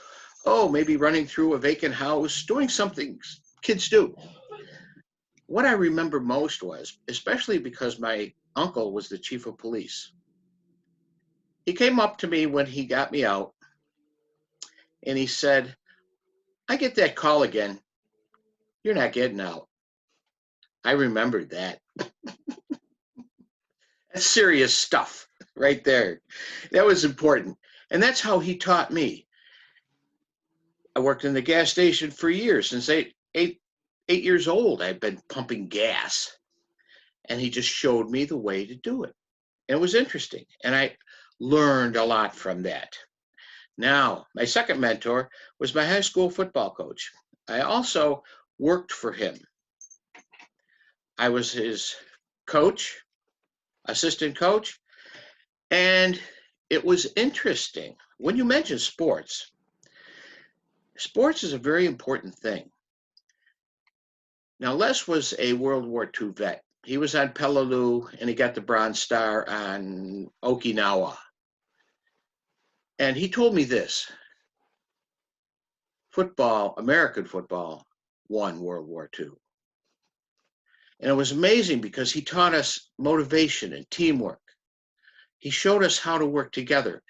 maybe running through a vacant house, doing something kids do. What I remember most was, especially because my uncle was the chief of police, he came up to me when he got me out and he said, "I get that call again. You're not getting out." I remembered that. That's serious stuff right there. That was important. And that's how he taught me. I worked in the gas station for years. Since eight years old, I've been pumping gas. And he just showed me the way to do it. And it was interesting. And I learned a lot from that. Now, my second mentor was my high school football coach. I also worked for him. I was his coach, assistant coach, and it was interesting. When you mention sports, sports is a very important thing. Now, Les was a World War II vet. He was on Peleliu, and he got the Bronze Star on Okinawa. And he told me this: football, American football, won World War II. And it was amazing because he taught us motivation and teamwork. He showed us how to work together.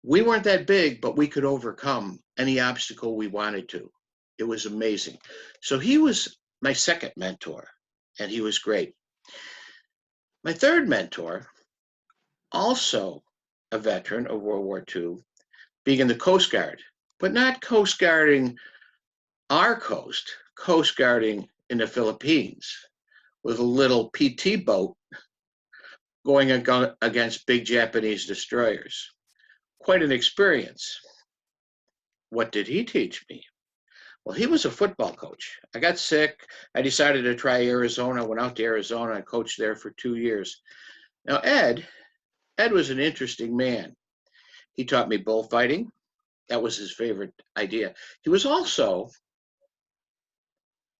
We weren't that big, but we could overcome any obstacle we wanted to. It was amazing. So he was my second mentor, and he was great. My third mentor, also a veteran of World War II, being in the Coast Guard, but not coast guarding our coast guarding in the Philippines with a little PT boat going against big Japanese destroyers. Quite an experience. What did he teach me? Well, he was a football coach. I got sick. I decided to try Arizona. I went out to Arizona and coached there for 2 years. Now, Ed was an interesting man. He taught me bullfighting. That was his favorite idea. He was also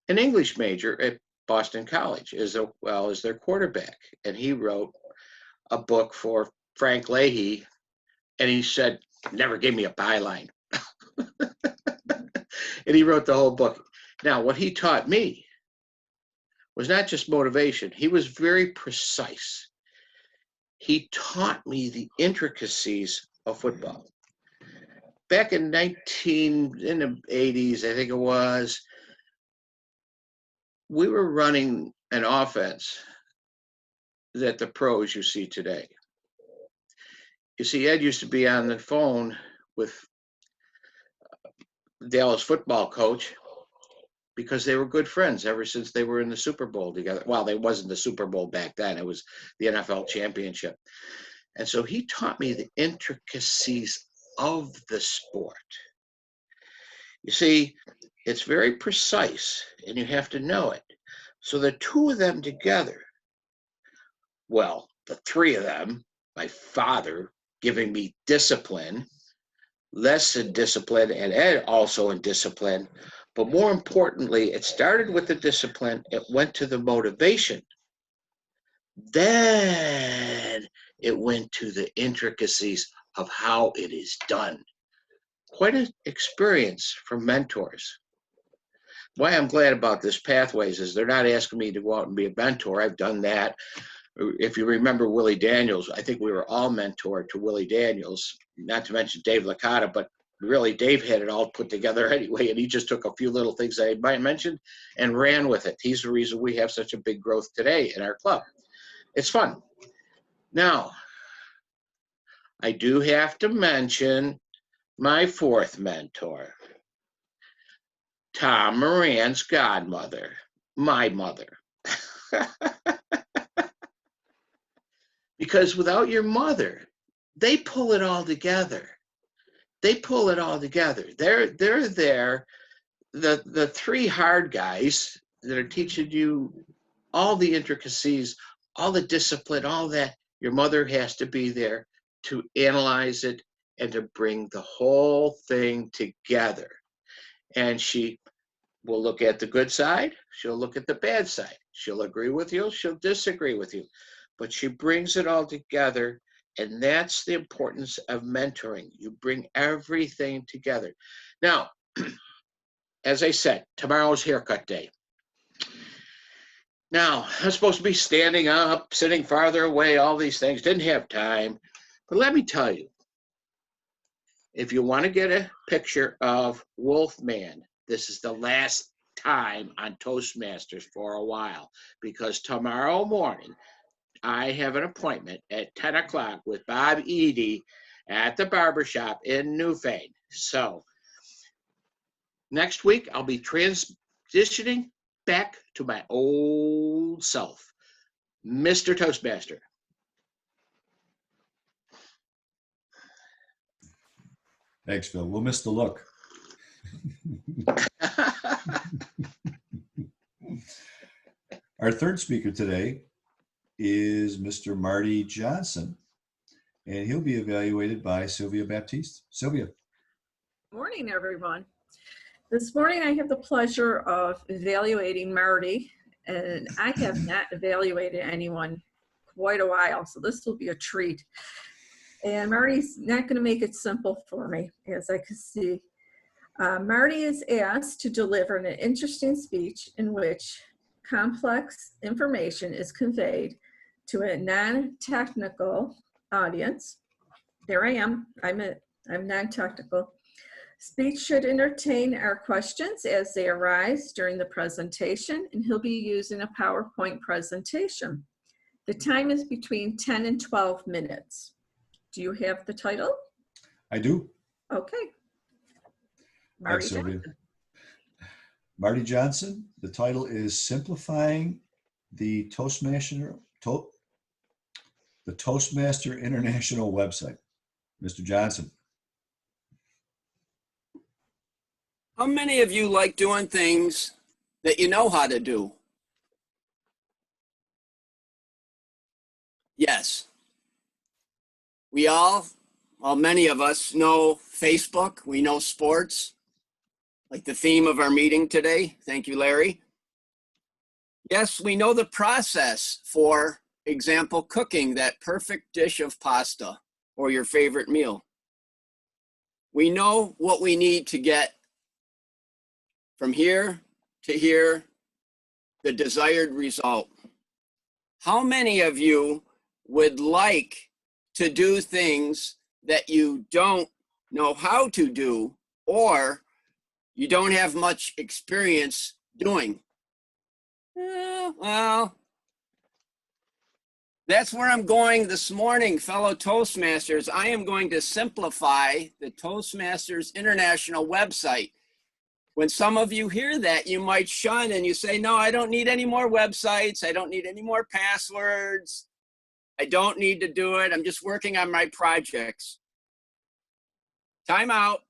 an English major at Boston College, as well as their quarterback. And he wrote a book for Frank Leahy, and he said, never gave me a byline. And he wrote the whole book. Now, what he taught me was not just motivation. He was very precise. He taught me the intricacies of football. Back in the 80s, I think it was, we were running an offense that the pros you see today. You see, Ed used to be on the phone with Dallas football coach because they were good friends ever since they were in the Super Bowl together. Well, it wasn't the Super Bowl back then. It was the NFL championship. And so he taught me the intricacies of the sport. You see, it's very precise and you have to know it. So the two of them together, well, the three of them, my father giving me discipline, less in discipline, and Ed also in discipline. But more importantly, it started with the discipline, it went to the motivation. Then it went to the intricacies of how it is done. Quite an experience for mentors. Why I'm glad about this Pathways is they're not asking me to go out and be a mentor. I've done that. If you remember Willie Daniels, I think we were all mentored to Willie Daniels, not to mention Dave Licata, but really Dave had it all put together anyway, and he just took a few little things that I mentioned and ran with it. He's the reason we have such a big growth today in our club. It's fun. Now, I do have to mention my fourth mentor, Tom Moran's godmother, my mother. Because without your mother, they pull it all together. They pull it all together. They're there, the three hard guys that are teaching you all the intricacies, all the discipline, all that. Your mother has to be there to analyze it and to bring the whole thing together. And she will look at the good side. She'll look at the bad side. She'll agree with you. She'll disagree with you. But she brings it all together. And that's the importance of mentoring. You bring everything together. Now, as I said, tomorrow's haircut day. Now, I'm supposed to be standing up, sitting farther away, all these things. Didn't have time. But let me tell you, if you want to get a picture of Wolfman, this is the last time on Toastmasters for a while, because tomorrow morning, I have an appointment at 10 o'clock with Bob Eady at the barbershop in Newfane. So next week, I'll be transitioning back to my old self, Mr. Toastmaster. Thanks, Phil. We'll miss the look. Our third speaker today is Mr. Marty Johnson, and he'll be evaluated by Sylvia Baptiste. Sylvia. Morning, everyone. This morning I have the pleasure of evaluating Marty, and I have not evaluated anyone quite a while, so this will be a treat. And Marty's not going to make it simple for me, as I can see. Marty is asked to deliver an interesting speech in which complex information is conveyed to a non-technical audience. There I am. I'm non-technical. Speech should entertain our questions as they arise during the presentation, and he'll be using a PowerPoint presentation. The time is between 10 and 12 minutes. Do you have the title? I do. Okay. Thanks, Sylvia. Marty Johnson. The title is Simplifying the Toastmaster International website. Mr. Johnson. How many of you like doing things that you know how to do? Yes. We all, well, many of us know Facebook. We know sports, like the theme of our meeting today. Thank you, Larry. Yes, we know the process for example, cooking that perfect dish of pasta or your favorite meal. We know what we need to get from here to here, the desired result. How many of you would like to do things that you don't know how to do or you don't have much experience doing? Well, that's where I'm going this morning, fellow Toastmasters. I am going to simplify the Toastmasters International website. When some of you hear that, you might shun and you say, no, I don't need any more websites. I don't need any more passwords. I don't need to do it. I'm just working on my projects. Time out.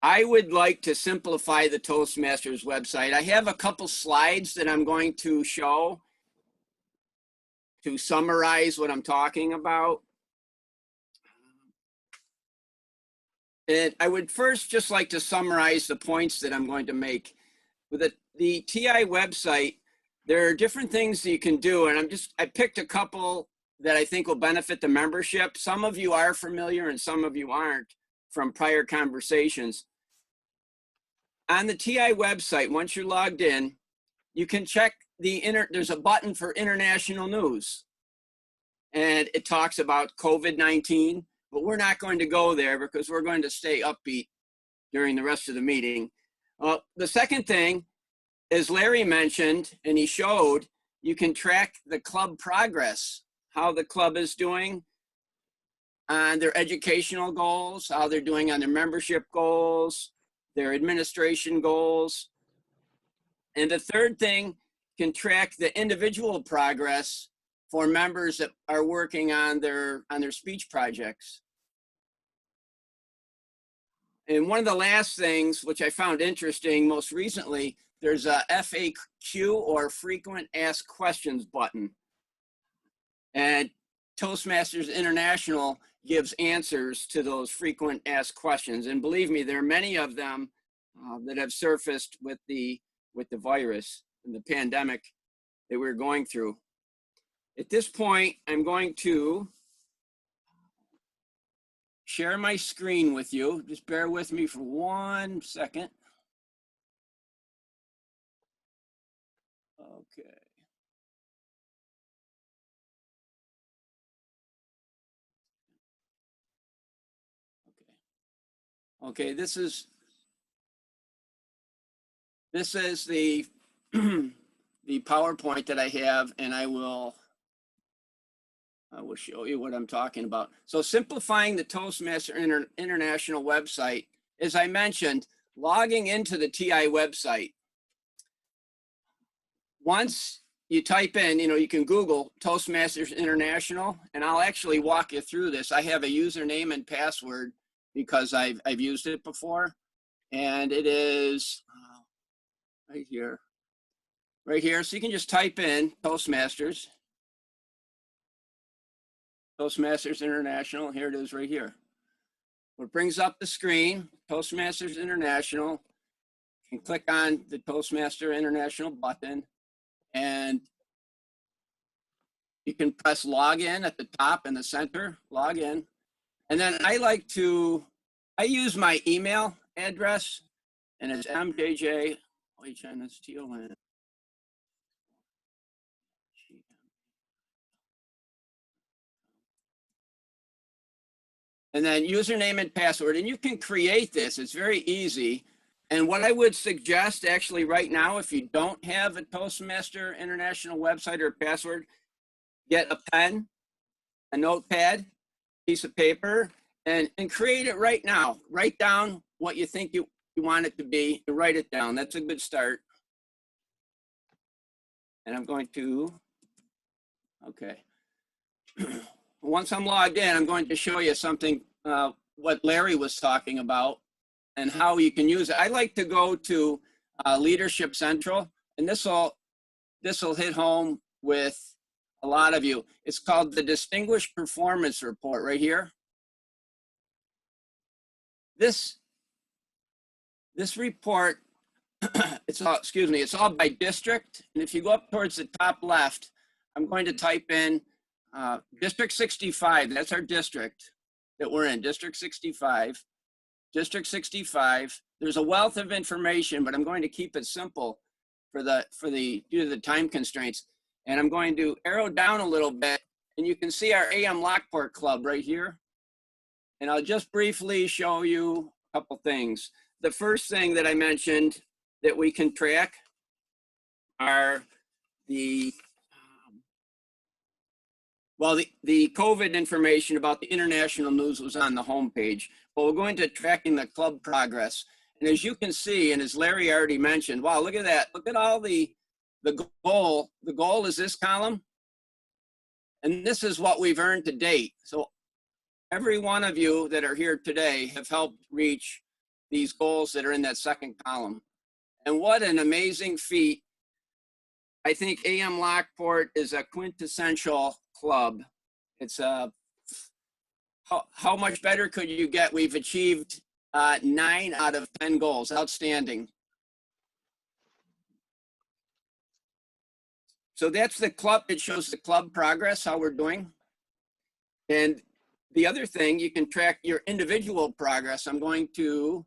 I would like to simplify the Toastmasters website. I have a couple slides that I'm going to show to summarize what I'm talking about. And I would first just like to summarize the points that I'm going to make. With the TI website, there are different things that you can do, and I picked a couple that I think will benefit the membership. Some of you are familiar and some of you aren't from prior conversations. On the TI website, once you're logged in, you can check there's a button for international news. And it talks about COVID-19, but we're not going to go there because we're going to stay upbeat during the rest of the meeting. The second thing, as Larry mentioned, and he showed, you can track the club progress, how the club is doing on their educational goals, how they're doing on their membership goals, their administration goals. And the third thing, can track the individual progress for members that are working on their speech projects. And one of the last things, which I found interesting most recently, there's a FAQ or frequent asked questions button. And Toastmasters International gives answers to those frequent asked questions. And believe me, there are many of them that have surfaced with the virus and the pandemic that we're going through. At this point, I'm going to share my screen with you. Just bear with me for 1 second. Okay. Okay, this is the the PowerPoint that I have, and I will show you what I'm talking about. So simplifying the Toastmaster International website, as I mentioned, logging into the TI website. Once you type in, you can Google Toastmasters International, and I'll actually walk you through this. I have a username and password because I've used it before, and it is right here. Right here, so you can just type in Toastmasters International. Here it is right here. It brings up the screen, Toastmasters International. You can click on the Toastmaster International button, and you can press login at the top in the center, log in. And then I use my email address, and it's MJJ-HNSTON. And then username and password, and you can create this. It's very easy. And what I would suggest actually right now, if you don't have a Toastmaster International website or password, get a pen, a notepad, piece of paper, and create it right now. Write down what you think you want it to be, you write it down. That's a good start. And I'm going to, okay. Once I'm logged in, I'm going to show you something, what Larry was talking about and how you can use it. I like to go to Leadership Central, and this will hit home with a lot of you. It's called the Distinguished Performance Report right here. This report, it's all by district. And if you go up towards the top left, I'm going to type in District 65. That's our district that we're in, District 65. District 65. There's a wealth of information, but I'm going to keep it simple due to the time constraints. And I'm going to arrow down a little bit, and you can see our AM Lockport Club right here. And I'll just briefly show you a couple things. The first thing that I mentioned that we can track are the COVID information about the international news was on the homepage, but we're going to tracking the club progress. And as you can see, and as Larry already mentioned, wow, look at that. Look at all the goal. The goal is this column. And this is what we've earned to date. So every one of you that are here today have helped reach these goals that are in that second column. And what an amazing feat. I think AM Lockport is a quintessential club. It's how much better could you get? We've achieved 9 out of 10 goals. Outstanding. So that's the club. It shows the club progress, how we're doing. And the other thing, you can track your individual progress. I'm going to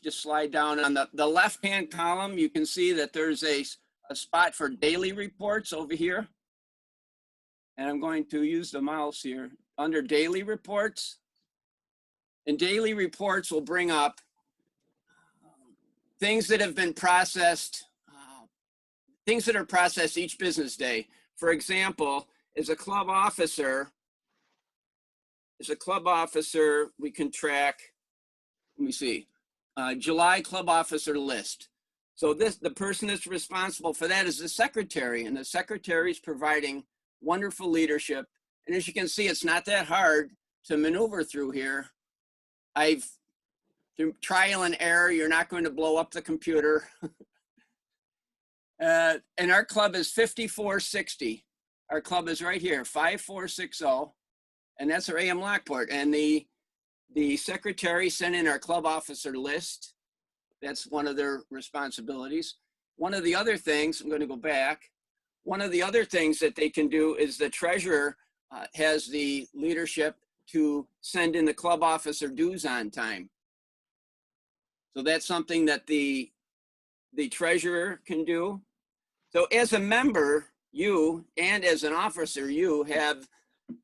just slide down on the left-hand column. You can see that there's a spot for daily reports over here. And I'm going to use the mouse here under daily reports. And daily reports will bring up things that have been processed, things that are processed each business day. For example, as a club officer, we can track, let me see, July club officer list. So the person that's responsible for that is the secretary, and the secretary is providing wonderful leadership. And as you can see, it's not that hard to maneuver through here. Through trial and error, you're not going to blow up the computer. And our club is 5460. Our club is right here, 5460. And that's our AM Lockport. And the secretary sent in our club officer list. That's one of their responsibilities. One of the other things, I'm going to go back. One of the other things that they can do is the treasurer has the leadership to send in the club officer dues on time. So that's something that the treasurer can do. So as a member, you, and as an officer, you have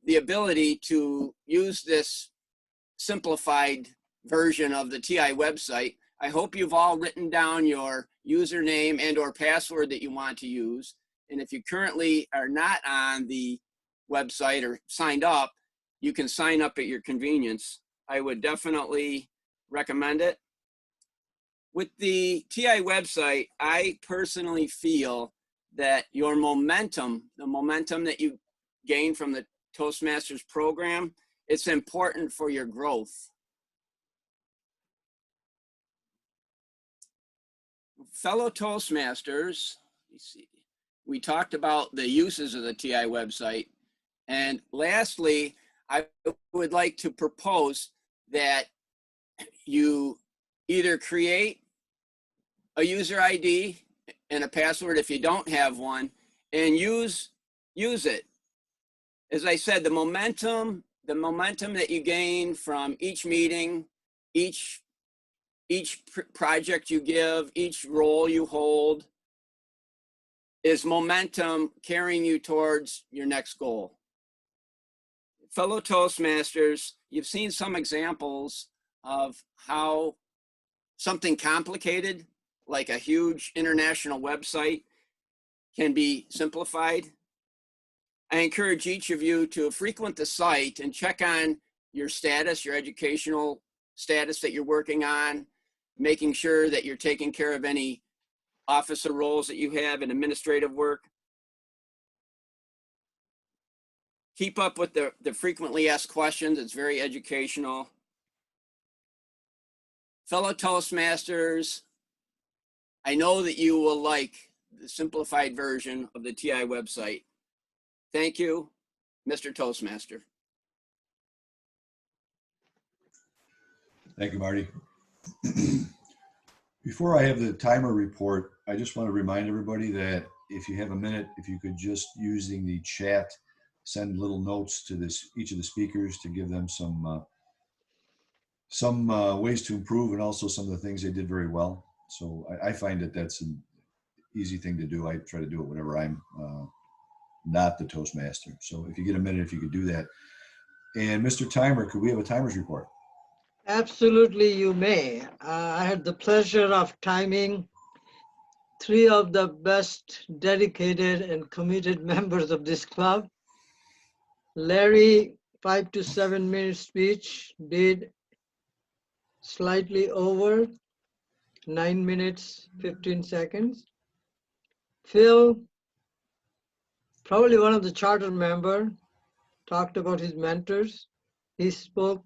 the ability to use this simplified version of the TI website. I hope you've all written down your username and or password that you want to use. And if you currently are not on the website or signed up, you can sign up at your convenience. I would definitely recommend it. With the TI website, I personally feel that your momentum, the momentum that you gain from the Toastmasters program, it's important for your growth. Fellow Toastmasters, we talked about the uses of the TI website. And lastly, I would like to propose that you either create a user ID and a password if you don't have one, and use it. As I said, the momentum that you gain from each meeting, each project you give, each role you hold, is momentum carrying you towards your next goal. Fellow Toastmasters, you've seen some examples of how something complicated, like a huge international website, can be simplified. I encourage each of you to frequent the site and check on your status, your educational status that you're working on, making sure that you're taking care of any officer roles that you have in administrative work. Keep up with the frequently asked questions. It's very educational. Fellow Toastmasters, I know that you will like the simplified version of the TI website. Thank you, Mr. Toastmaster. Thank you, Marty. Before I have the timer report, I just want to remind everybody that if you have a minute, if you could just using the chat, send little notes to each of the speakers to give them some ways to improve and also some of the things they did very well. So I find that that's an easy thing to do. I try to do it whenever I'm not the Toastmaster. So if you get a minute, if you could do that. And Mr. Timer, could we have a timer's report? Absolutely, you may. I had the pleasure of timing 3 of the best dedicated and committed members of this club. Larry, 5 to 7 minute speech, did slightly over 9 minutes, 15 seconds. Phil, probably one of the charter member, talked about his mentors. He spoke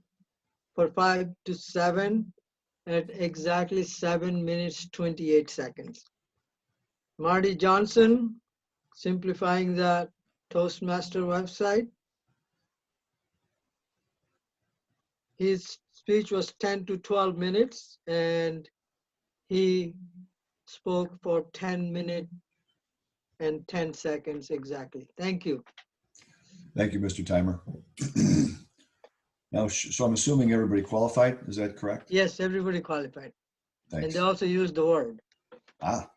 for 5 to 7 at exactly 7 minutes, 28 seconds. Marty Johnson, simplifying the Toastmaster website. His speech was 10 to 12 minutes and he spoke for 10 minutes and 10 seconds exactly. Thank you. Thank you, Mr. Timer. Now, so I'm assuming everybody qualified. Is that correct? Yes, everybody qualified. Thanks. And they also used the word. Ah,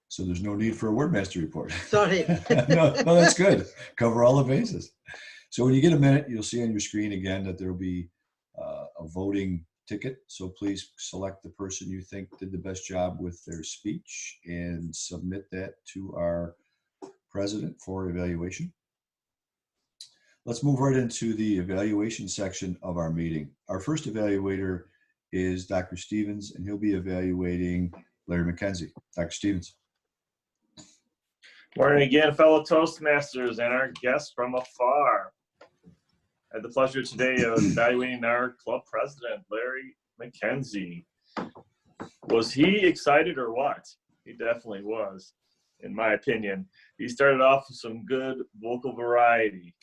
so there's no need for a wordmaster report. Sorry. no, that's good. Cover all the bases. So when you get a minute, you'll see on your screen again that there will be a voting ticket. So please select the person you think did the best job with their speech and submit that to our president for evaluation. Let's move right into the evaluation section of our meeting. Our first evaluator is Dr. Stevens, and he'll be evaluating Larry McKenzie. Dr. Stevens. Morning again, fellow Toastmasters and our guests from afar. I had the pleasure today of evaluating our club president, Larry McKenzie. Was he excited or what? He definitely was, in my opinion. He started off with some good vocal variety.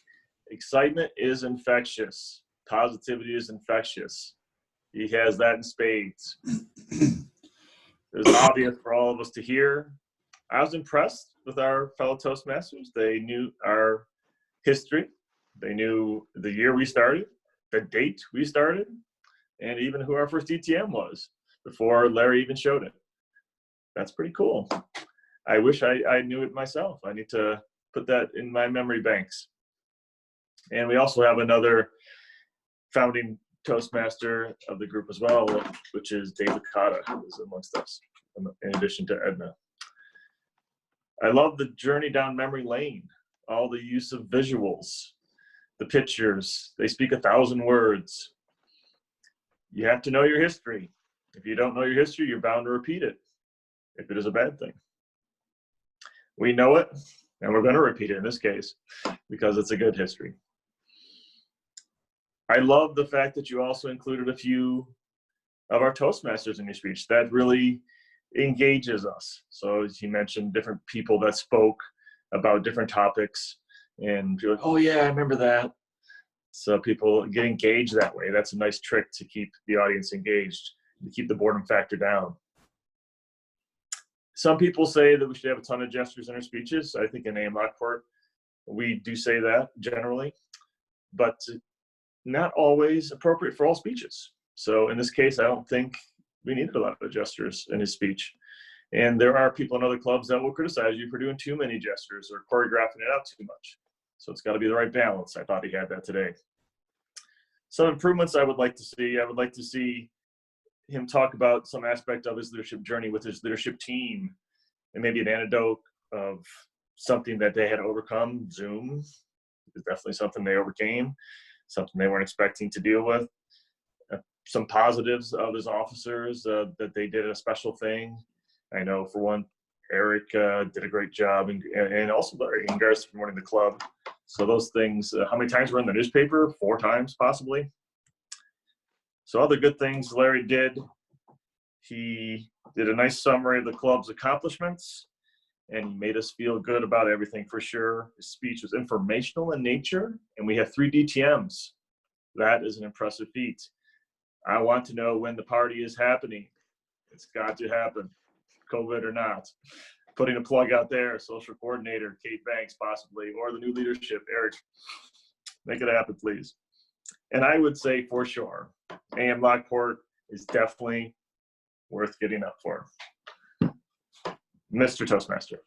Excitement is infectious. Positivity is infectious. He has that in spades. It was obvious for all of us to hear. I was impressed with our fellow Toastmasters. They knew our history. They knew the year we started, the date we started, and even who our first ETM was before Larry even showed it. That's pretty cool. I wish I knew it myself. I need to put that in my memory banks. And we also have another founding Toastmaster of the group as well, which is David Cotta, who is amongst us, in addition to Edna. I love the journey down memory lane, all the use of visuals, the pictures. They speak 1,000 words. You have to know your history. If you don't know your history, you're bound to repeat it, if it is a bad thing. We know it, and we're going to repeat it in this case, because it's a good history. I love the fact that you also included a few of our Toastmasters in your speech. That really engages us. So as you mentioned, different people that spoke about different topics, and you're like, oh yeah, I remember that. So people get engaged that way. That's a nice trick to keep the audience engaged, to keep the boredom factor down. Some people say that we should have a ton of gestures in our speeches. I think in AM Lockport, we do say that generally, but not always appropriate for all speeches. So in this case, I don't think we needed a lot of gestures in his speech. And there are people in other clubs that will criticize you for doing too many gestures or choreographing it out too much. So it's got to be the right balance. I thought he had that today. Some improvements I would like to see. I would like to see him talk about some aspect of his leadership journey with his leadership team, and maybe an anecdote of something that they had to overcome. Zoom is definitely something they overcame. something they weren't expecting to deal with. Some positives of his officers, that they did a special thing. I know for one, Eric did a great job, and also Larry and Garth for running the club. So those things, how many times were in the newspaper? 4 times, possibly. So other good things Larry did, he did a nice summary of the club's accomplishments, and he made us feel good about everything for sure. His speech was informational in nature, and we have 3 DTMs. That is an impressive feat. I want to know when the party is happening. It's got to happen, COVID or not. Putting a plug out there, social coordinator, Kate Banks possibly, or the new leadership, Eric. Make it happen, please. And I would say for sure, AM Lockport is definitely worth getting up for. Mr. Toastmaster.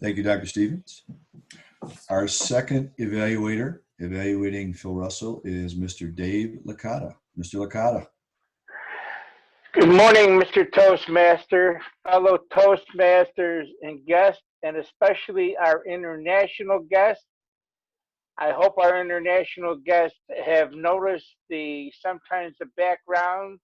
Thank you, Dr. Stevens. Our second evaluator, evaluating Phil Russell, is Mr. Dave Licata. Mr. Licata. Good morning, Mr. Toastmaster, fellow Toastmasters and guests, and especially our international guests. I hope our international guests have noticed sometimes the background.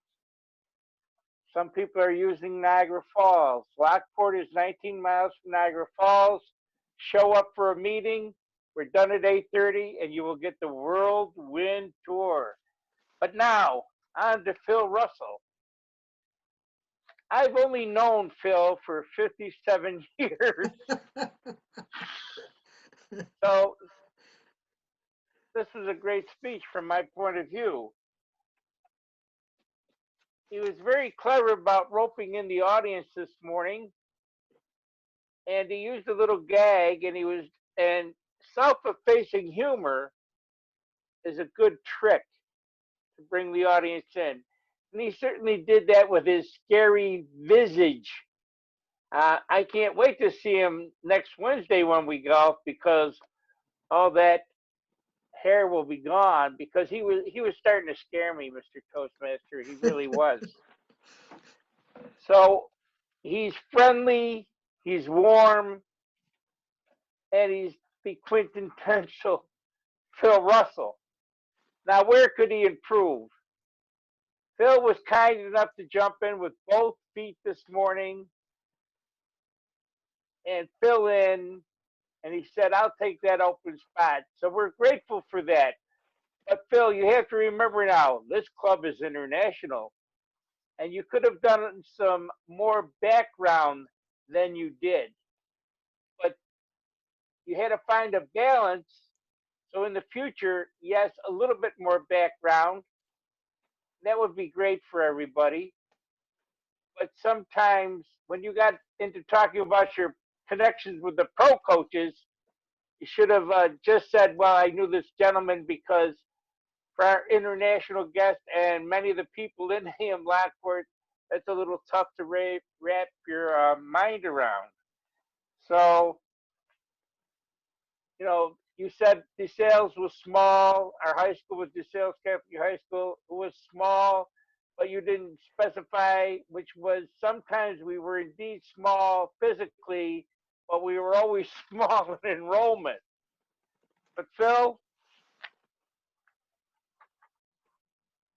Some people are using Niagara Falls. Lockport is 19 miles from Niagara Falls. Show up for a meeting. We're done at 8:30, and you will get the Whirlwind Tour. But now, on to Phil Russell. I've only known Phil for 57 years. So this was a great speech from my point of view. He was very clever about roping in the audience this morning, and he used a little gag, and self-effacing humor is a good trick to bring the audience in. And he certainly did that with his scary visage. I can't wait to see him next Wednesday when we golf, because all that hair will be gone, because he was starting to scare me, Mr. Toastmaster. He really was. So he's friendly, he's warm, and he's the quintessential Phil Russell. Now, where could he improve? Phil was kind enough to jump in with both feet this morning and fill in, and he said, I'll take that open spot. So we're grateful for that. But Phil, you have to remember now, this club is international, and you could have done some more background than you did. But you had to find a balance. So in the future, yes, a little bit more background. That would be great for everybody. But sometimes when you got into talking about your connections with the pro coaches, you should have just said, well, I knew this gentleman because for our international guests and many of the people in AM Lockport, that's a little tough to wrap your mind around. So, you said DeSales was small. Our high school was DeSales Catholic High School. It was small, but you didn't specify, which was sometimes we were indeed small physically, but we were always small in enrollment. But Phil,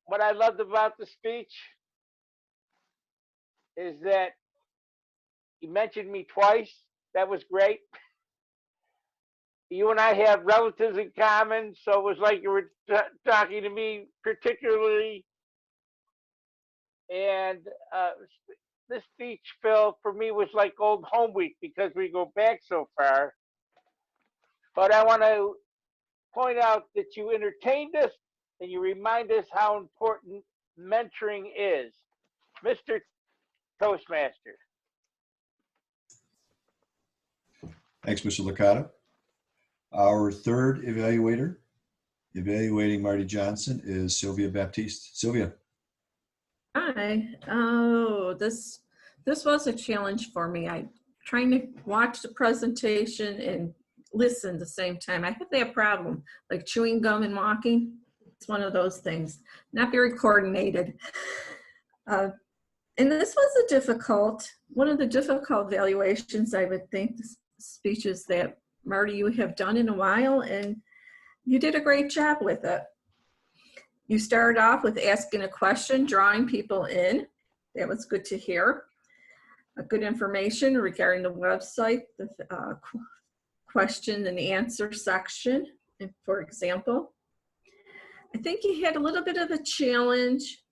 what I loved about the speech is that you mentioned me twice. That was great. You and I have relatives in common, so it was like you were talking to me particularly. And this speech, Phil, for me was like old home week because we go back so far. But I want to point out that you entertained us and you remind us how important mentoring is. Mr. Toastmaster. Thanks, Mr. Licata. Our third evaluator, evaluating Marty Johnson, is Sylvia Baptiste. Sylvia. Hi. Oh, this was a challenge for me. I trying to watch the presentation and listen at the same time. I have that problem, like chewing gum and walking. It's one of those things. Not very coordinated. And this was one of the difficult evaluations, I would think, speeches that Marty, you have done in a while. And You did a great job with it. You started off with asking a question, drawing people in. That was good to hear. Good information regarding the website, the question and answer section, for example. I think you had a little bit of a challenge,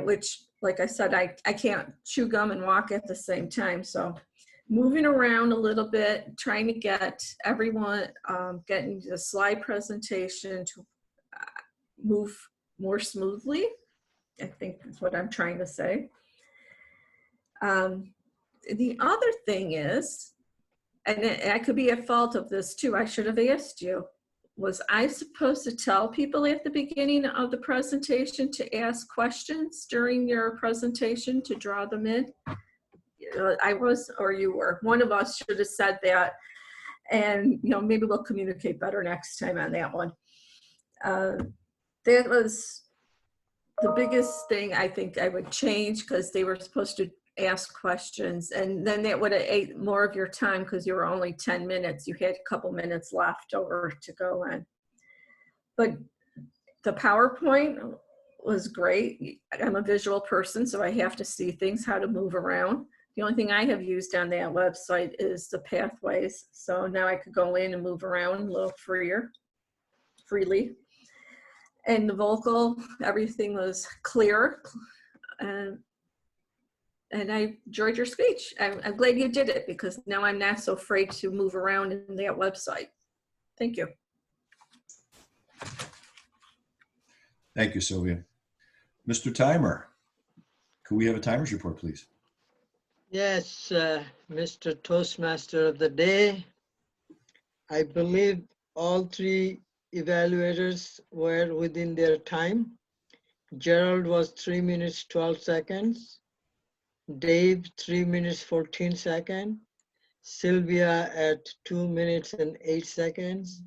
which, like I said, I can't chew gum and walk at the same time. So moving around a little bit, trying to get everyone, getting the slide presentation to move more smoothly, I think is what I'm trying to say. The other thing is, and I could be at fault of this too, I should have asked you, was I supposed to tell people at the beginning of the presentation to ask questions during your presentation to draw them in? I was, or you were. One of us should have said that, and maybe we'll communicate better next time on that one. That was the biggest thing I think I would change, because they were supposed to ask questions, and then that would have ate more of your time because you were only 10 minutes. You had a couple minutes left over to go in. But the PowerPoint was great. I'm a visual person, so I have to see things, how to move around. The only thing I have used on that website is the pathways. So now I could go in and move around a little freely. And the vocal, everything was clear. And I enjoyed your speech. I'm glad you did it, because now I'm not so afraid to move around in that website. Thank you. Thank you, Sylvia. Mr. Timer, could we have a timer's report, please? Yes, Mr. Toastmaster of the day. I believe all three evaluators were within their time. Gerald was 3 minutes, 12 seconds. Dave, 3 minutes, 14 seconds. Sylvia at 2 minutes and 8 seconds.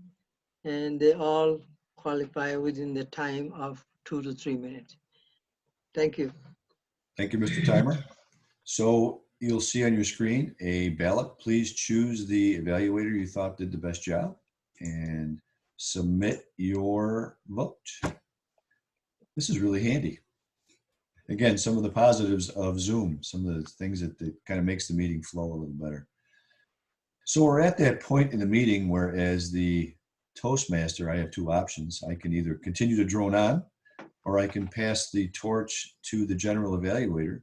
And they all qualify within the time of 2 to 3 minutes. Thank you. Thank you, Mr. Timer. So you'll see on your screen a ballot. Please choose the evaluator you thought did the best job and submit your vote. This is really handy. Again, some of the positives of Zoom, some of the things that kind of makes the meeting flow a little better. So we're at that point in the meeting where, as the Toastmaster, I have two options. I can either continue to drone on, or I can pass the torch to the general evaluator.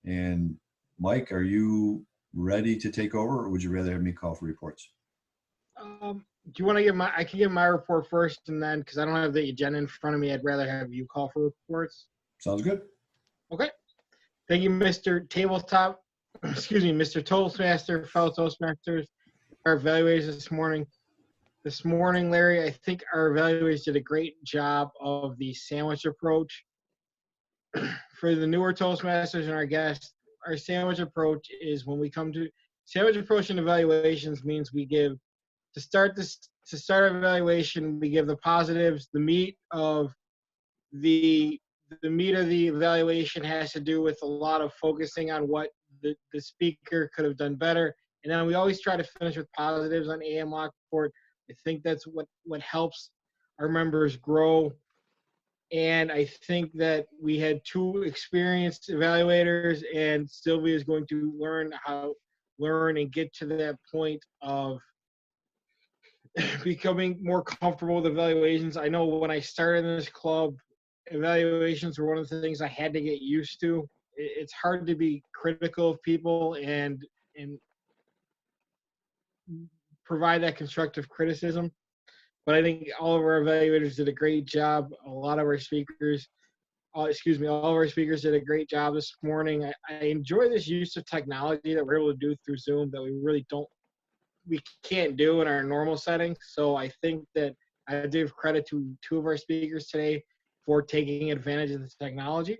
And Mike, are you ready to take over, or would you rather have me call for reports? Do you want to give I can give my report first, and then, because I don't have the agenda in front of me, I'd rather have you call for reports. Sounds good. Okay. Thank you, Mr. Tabletop, excuse me, Mr. Toastmaster, fellow Toastmasters, our evaluators this morning. This morning, Larry, I think our evaluators did a great job of the sandwich approach. For the newer Toastmasters and our guests, our sandwich approach is, when we come to sandwich approach and evaluations, means we give, to start our evaluation, we give the positives. The meat of the evaluation has to do with a lot of focusing on what the speaker could have done better. And then we always try to finish with positives on AM Lockport. I think that's what helps our members grow. And I think that we had two experienced evaluators, and Sylvia is going to learn and get to that point of becoming more comfortable with evaluations. I know when I started in this club, evaluations were one of the things I had to get used to. It's hard to be critical of people and provide that constructive criticism. But I think all of our evaluators did a great job. All of our speakers did a great job this morning. I enjoy this use of technology that we're able to do through Zoom that we can't do in our normal settings. So I think that I give credit to two of our speakers today for taking advantage of this technology.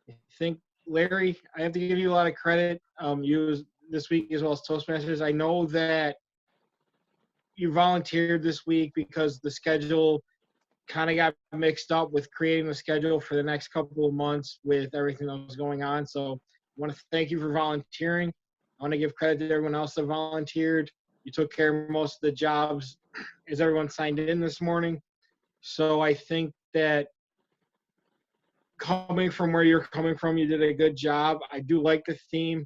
I think, Larry, I have to give you a lot of credit. You this week, as well as Toastmasters. I know that you volunteered this week because the schedule kind of got mixed up with creating the schedule for the next couple of months with everything that was going on. So I want to thank you for volunteering. I want to give credit to everyone else that volunteered. You took care of most of the jobs as everyone signed in this morning. So I think that coming from where you're coming from, you did a good job. I do like the theme.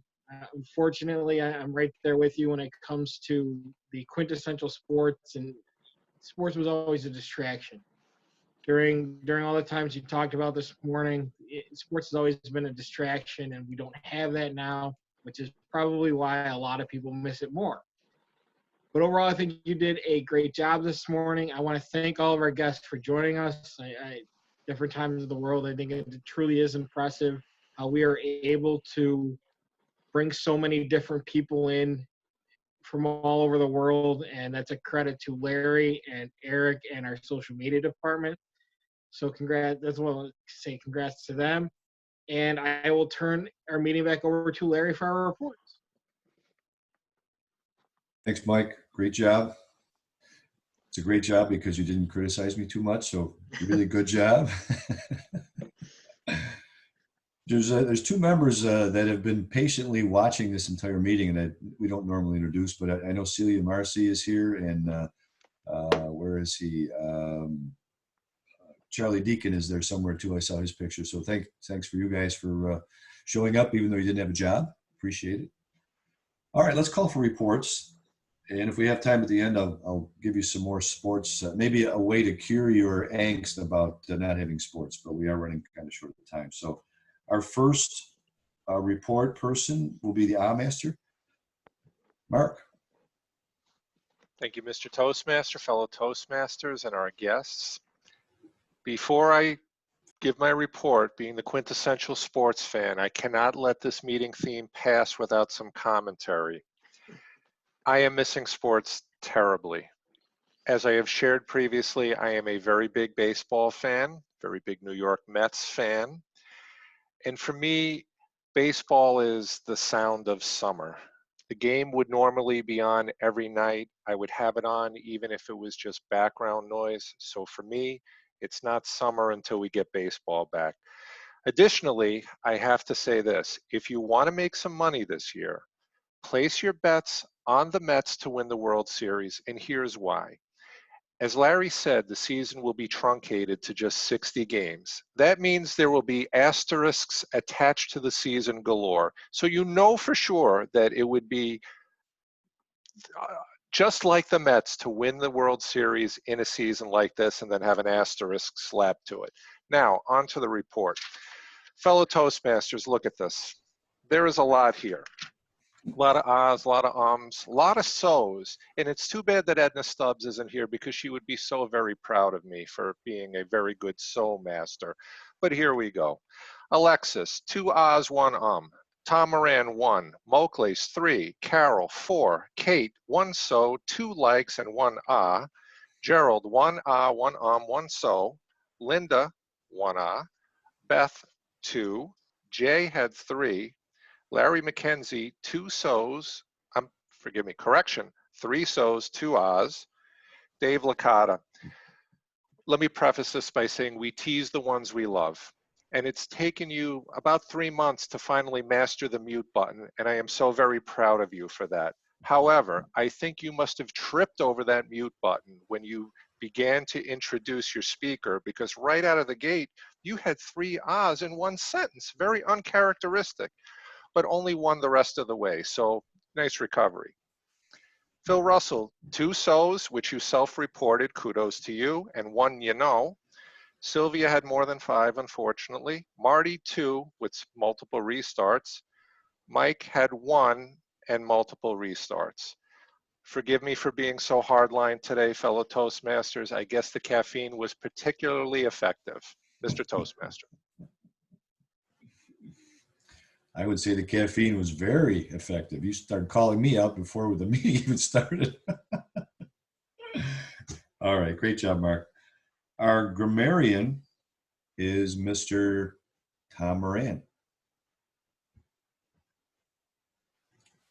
Unfortunately, I'm right there with you when it comes to the quintessential sports, and sports was always a distraction. During all the times you talked about this morning, sports has always been a distraction, and we don't have that now, which is probably why a lot of people miss it more. But overall, I think you did a great job this morning. I want to thank all of our guests for joining us. Different times of the world, I think it truly is impressive how we are able to bring so many different people in from all over the world, and that's a credit to Larry and Eric and our social media department. So congrats, that's what I'll say, congrats to them. And I will turn our meeting back over to Larry for our reports. Thanks, Mike. Great job. It's a great job because you didn't criticize me too much, so really good job. There's two members that have been patiently watching this entire meeting, and that we don't normally introduce, but I know Celia Marcy is here, and where is he? Charlie Deacon is there somewhere too. I saw his picture. So thanks for you guys for showing up, even though you didn't have a job. Appreciate it. All right, let's call for reports. And if we have time at the end, I'll give you some more sports, maybe a way to cure your angst about not having sports, but we are running kind of short of time. So our first report person will be the Master. Mark. Thank you, Mr. Toastmaster, fellow Toastmasters, and our guests. Before I give my report, being the quintessential sports fan, I cannot let this meeting theme pass without some commentary. I am missing sports terribly. As I have shared previously, I am a very big baseball fan, very big New York Mets fan. And for me, baseball is the sound of summer. The game would normally be on every night. I would have it on even if it was just background noise. So for me, it's not summer until we get baseball back. Additionally, I have to say this. If you want to make some money this year, place your bets on the Mets to win the World Series, and here's why. As Larry said, the season will be truncated to just 60 games. That means there will be asterisks attached to the season galore. So you know for sure that it would be just like the Mets to win the World Series in a season like this and then have an asterisk slapped to it. Now, on to the report. Fellow Toastmasters, look at this. There is a lot here. A lot of ahs, a lot of ums, a lot of so's, and it's too bad that Edna Stubbs isn't here because she would be so very proud of me for being a very good so master. But here we go. Alexis, 2 ahs, 1 Tom Moran, 1. Mokles, 3. Carol, 4. Kate, 1 so, 2 likes, and 1 ah. Gerald, 1 ah, 1 1 so. Linda, 1 ah. Beth, 2. Jay had 3. Larry McKenzie, 2 so's, forgive me, correction, 3 so's, 2 ahs. Dave Licata. Let me preface this by saying we tease the ones we love. And it's taken you about 3 months to finally master the mute button, and I am so very proud of you for that. However, I think you must have tripped over that mute button when you began to introduce your speaker, because right out of the gate, you had 3 ahs in one sentence, very uncharacteristic, but only 1 the rest of the way. So nice recovery. Phil Russell, 2 so's, which you self-reported, kudos to you, and 1 you know. Sylvia had more than 5, unfortunately. Marty, 2 with multiple restarts. Mike had 1 and multiple restarts. Forgive me for being so hardline today, fellow Toastmasters. I guess the caffeine was particularly effective. Mr. Toastmaster. I would say the caffeine was very effective. You started calling me out before the meeting even started. All right, great job, Mark. Our grammarian is Mr. Tom Moran.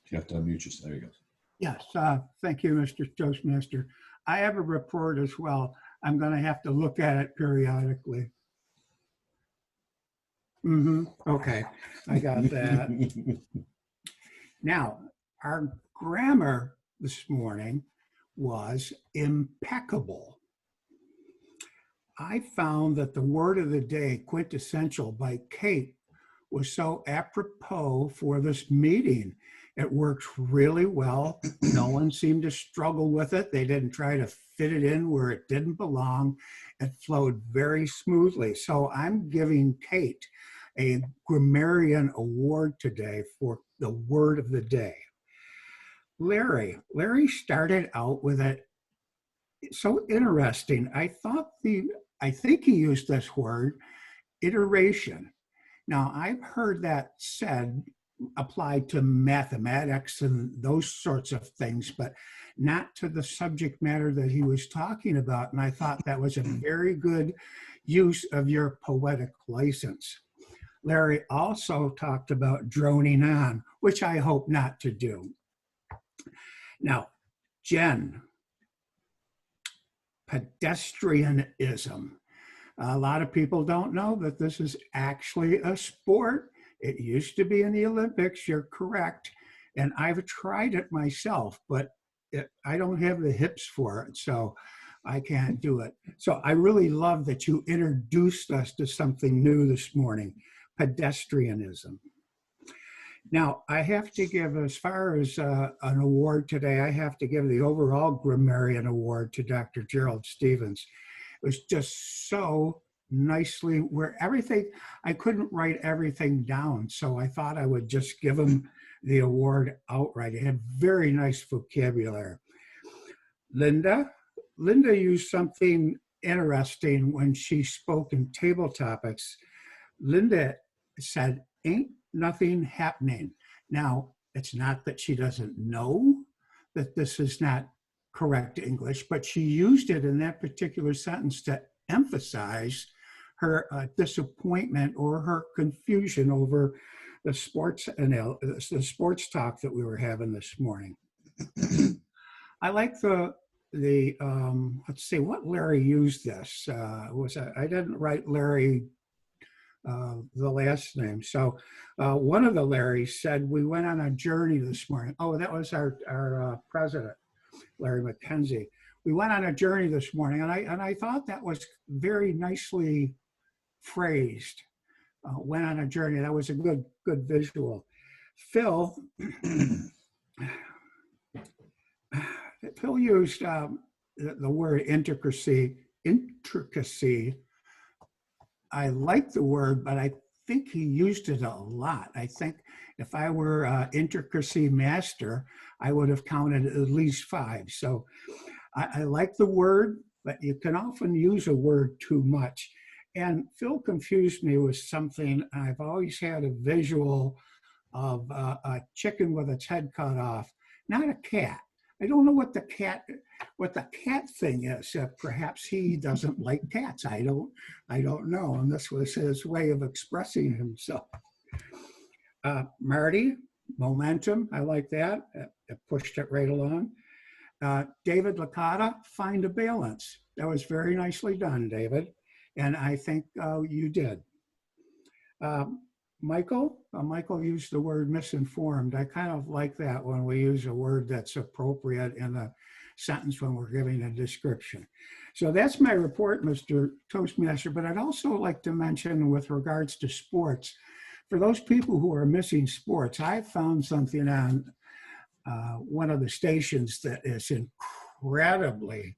You have to unmute yourself. There you go. Yes, thank you, Mr. Toastmaster. I have a report as well. I'm going to have to look at it periodically. Okay, I got that. Now, our grammar this morning was impeccable. I found that the word of the day, quintessential by Kate, was so apropos for this meeting. It worked really well. No one seemed to struggle with it. They didn't try to fit it in where it didn't belong. It flowed very smoothly. So I'm giving Kate a grammarian award today for the word of the day. Larry started out with it so interesting. I think he used this word, iteration. Now, I've heard that said applied to mathematics and those sorts of things, but not to the subject matter that he was talking about. And I thought that was a very good use of your poetic license. Larry also talked about droning on, which I hope not to do. Now, Jen, pedestrianism. A lot of people don't know that this is actually a sport. It used to be in the Olympics, you're correct. And I've tried it myself, but I don't have the hips for it, so I can't do it. So I really love that you introduced us to something new this morning, pedestrianism. Now, I have to give, as far as an award today, I have to give the overall grammarian award to Dr. Gerald Stevens. It was just so nicely, where everything, I couldn't write everything down, so I thought I would just give him the award outright. It had very nice vocabulary. Linda used something interesting when she spoke in table topics. Linda said, "Ain't nothing happening." Now, it's not that she doesn't know that this is not correct English, but she used it in that particular sentence to emphasize her disappointment or her confusion over the sports talk that we were having this morning. I like the let's see what Larry used this. I didn't write Larry the last name. So one of the Larrys said, we went on a journey this morning. Oh, that was our president, Larry McKenzie. We went on a journey this morning, and I thought that was very nicely phrased. Went on a journey. That was a good visual. Phil used the word intricacy. I like the word, but I think he used it a lot. I think if I were an intricacy master, I would have counted at least 5. So I like the word, but you can often use a word too much. And Phil confused me with something. I've always had a visual of a chicken with its head cut off, not a cat. I don't know what the cat thing is. Perhaps he doesn't like cats. I don't know. And this was his way of expressing himself. Marty, momentum. I like that. It pushed it right along. David Licata, find a balance. That was very nicely done, David. And I think you did. Michael used the word misinformed. I kind of like that when we use a word that's appropriate in a sentence when we're giving a description. So that's my report, Mr. Toastmaster, but I'd also like to mention with regards to sports, for those people who are missing sports, I found something on one of the stations that is incredibly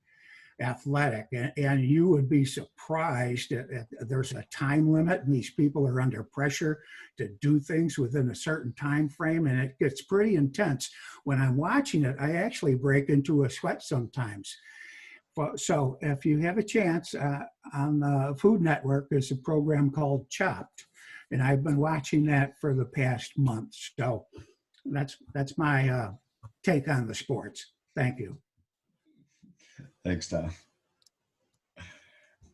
athletic, and you would be surprised that there's a time limit and these people are under pressure to do things within a certain time frame, and it gets pretty intense. When I'm watching it, I actually break into a sweat sometimes. So if you have a chance, on the Food Network, there's a program called Chopped, and I've been watching that for the past month. So that's my take on the sports. Thank you. Thanks, Tom.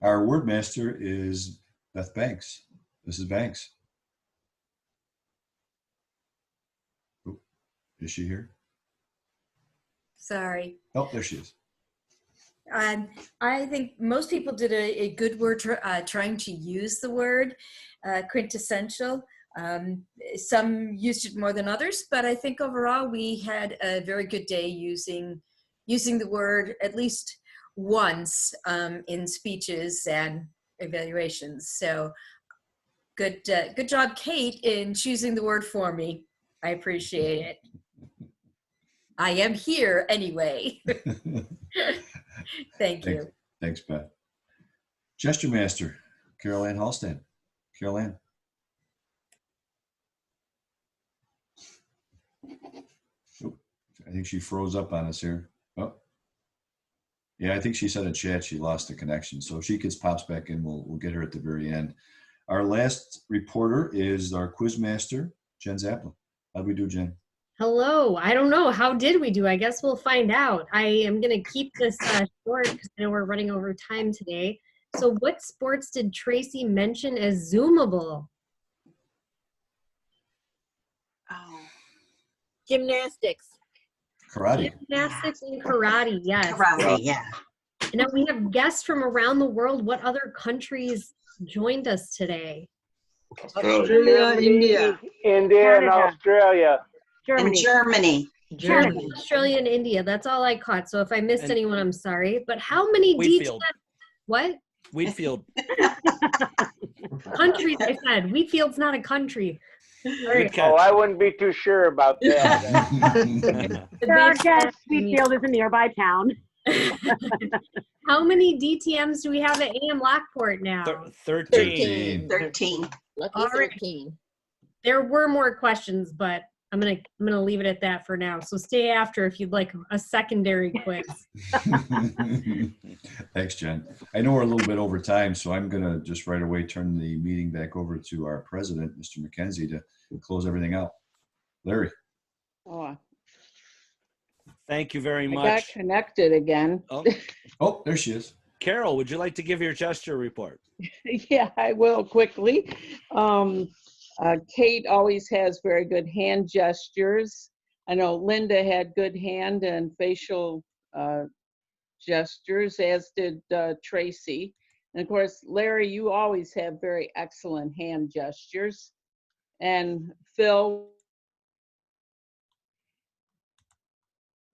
Our word master is Beth Banks. Mrs. Banks. Oh, is she here? Sorry. Oh, there she is. I think most people did a good word trying to use the word quintessential. Some used it more than others, but I think overall we had a very good day using using the word at least once in speeches and evaluations. So good job, Kate, in choosing the word for me. I appreciate it. I am here anyway. Thank you. Thanks, Beth. Gesture Master, Carol Ann Halstead. Carol Ann. Oh, I think she froze up on us here. Oh, yeah, I think she said in chat she lost the connection. So if she pops back in, we'll get her at the very end. Our last reporter is our quiz master, Jen Zappel. How'd we do, Jen? Hello. I don't know. How did we do? I guess we'll find out. I am going to keep this short because I know we're running over time today. So what sports did Tracy mention as Zoomable? Oh. Gymnastics. Karate. Gymnastics and karate, yes. Karate, yeah. And now we have guests from around the world. What other countries joined us today? Australia, India. India and Canada. Australia. And Germany. Germany. Australia and India. That's all I caught. So if I missed anyone, I'm sorry. But how many Wheatfield. What? Wheatfield. Countries, I said. Wheatfield's not a country. All right. Oh, I wouldn't be too sure about that. Our guest, Wheatfield is a nearby town. How many DTMs do we have at AM Lockport now? 13. 13. Lucky All right. 13. There were more questions, but I'm gonna leave it at that for now. So stay after if you'd like a secondary quiz. Thanks, Jen. I know we're a little bit over time, so I'm going to just right away turn the meeting back over to our president, Mr. McKenzie, to close everything out. Larry. Oh, Thank you very I much. got connected again. Oh, there she is. Carol, would you like to give your gesture report? Yeah, I will quickly. Kate always has very good hand gestures. I know Linda had good hand and facial gestures, as did Tracy. And of course, Larry, you always have very excellent hand gestures. And Phil.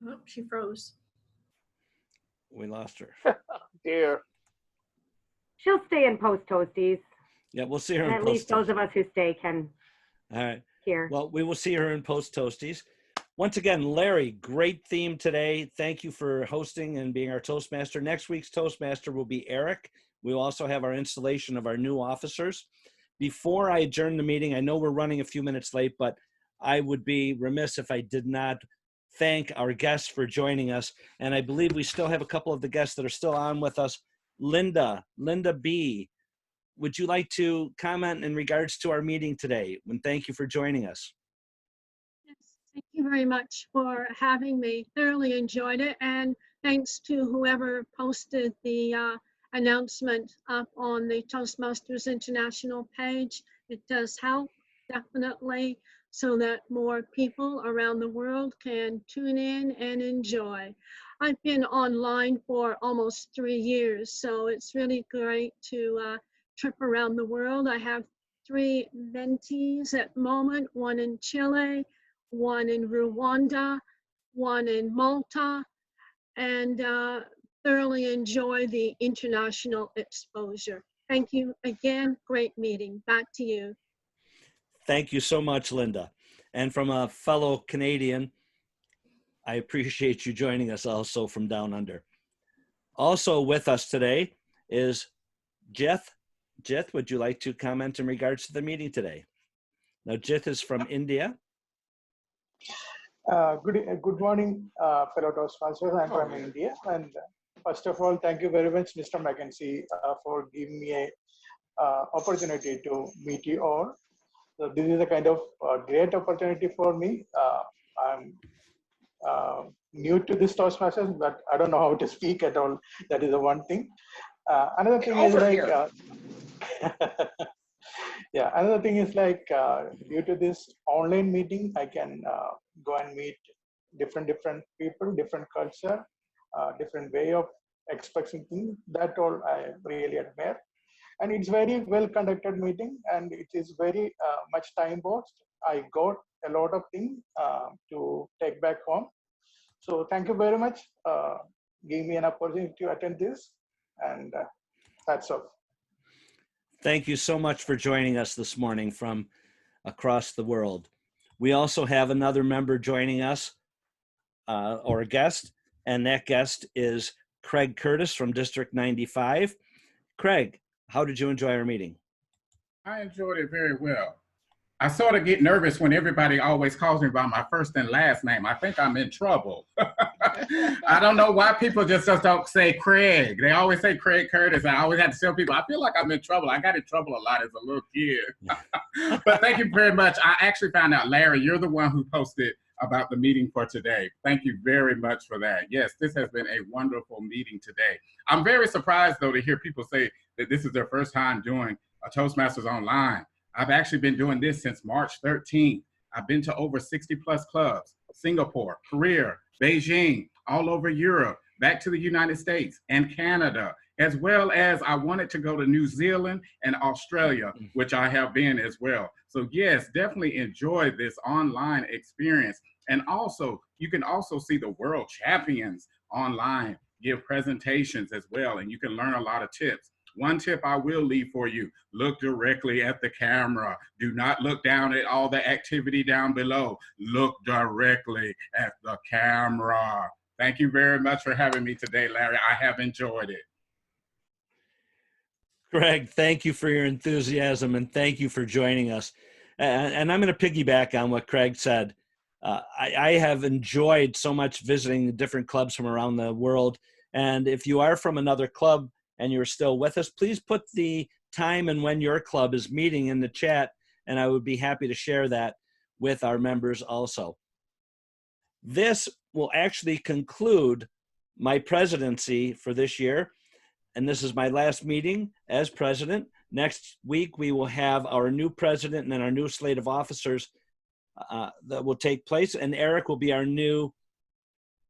Oh, she froze. We lost her. Dear. She'll stay in post toasties. Yeah, we'll see her And in at post least those of us who stay can All right. hear. Well, we will see her in post toasties. Once again, Larry, great theme today. Thank you for hosting and being our Toastmaster. Next week's Toastmaster will be Eric. We'll also have our installation of our new officers. Before I adjourn the meeting, I know we're running a few minutes late, but I would be remiss if I did not thank our guests for joining us. And I believe we still have a couple of the guests that are still on with us. Linda B., would you like to comment in regards to our meeting today? And thank you for joining us. Yes, thank you very much for having me. Thoroughly enjoyed it. And thanks to whoever posted the announcement up on the Toastmasters International page. It does help, definitely, so that more people around the world can tune in and enjoy. I've been online for almost 3 years, so it's really great to trip around the world. I have 3 mentees at the moment, one in Chile, one in Rwanda, one in Malta, and thoroughly enjoy the international exposure. Thank you again. Great meeting. Back to you. Thank you so much, Linda. And from a fellow Canadian, I appreciate you joining us also from down under. Also with us today is Jith. Jith, would you like to comment in regards to the meeting today? Now, Jith is from India. Good morning, fellow Toastmasters. I'm from India. And first of all, thank you very much, Mr. McKenzie, for giving me a opportunity to meet you all. So this is a kind of great opportunity for me. I'm new to this Toastmasters, but I don't know how to speak at all. That is the one thing. Another thing is like, yeah, another thing is like due to this online meeting, I can go and meet different people, different culture, different way of expressing things. That all I really admire. And it's very well conducted meeting, and it is very much time boxed. I got a lot of things to take back home. So thank you very much. Giving me an opportunity to attend this, and that's all. Thank you so much for joining us this morning from across the world. We also have another member joining us, or a guest, and that guest is Craig Curtis from District 95. Craig, how did you enjoy our meeting? I enjoyed it very well. I sort of get nervous when everybody always calls me by my first and last name. I think I'm in trouble. I don't know why people just don't say Craig. They always say Craig Curtis. I always have to tell people, I feel like I'm in trouble. I got in trouble a lot as a little kid. But thank you very much. I actually found out, Larry, you're the one who posted about the meeting for today. Thank you very much for that. Yes, this has been a wonderful meeting today. I'm very surprised, though, to hear people say that this is their first time doing a Toastmasters online. I've actually been doing this since March 13th. I've been to over 60 plus clubs, Singapore, Korea, Beijing, all over Europe, back to the United States and Canada, as well as I wanted to go to New Zealand and Australia, which I have been as well. So yes, definitely enjoy this online experience. And also, you can also see the world champions online give presentations as well, and you can learn a lot of tips. One tip I will leave for you, look directly at the camera. Do not look down at all the activity down below. Look directly at the camera. Thank you very much for having me today, Larry. I have enjoyed it. Greg, thank you for your enthusiasm and thank you for joining us. And I'm going to piggyback on what Craig said. I have enjoyed so much visiting the different clubs from around the world. And if you are from another club and you're still with us, please put the time and when your club is meeting in the chat, and I would be happy to share that with our members also. This will actually conclude my presidency for this year, and this is my last meeting as president. Next week, we will have our new president and then our new slate of officers that will take place, and Eric will be our new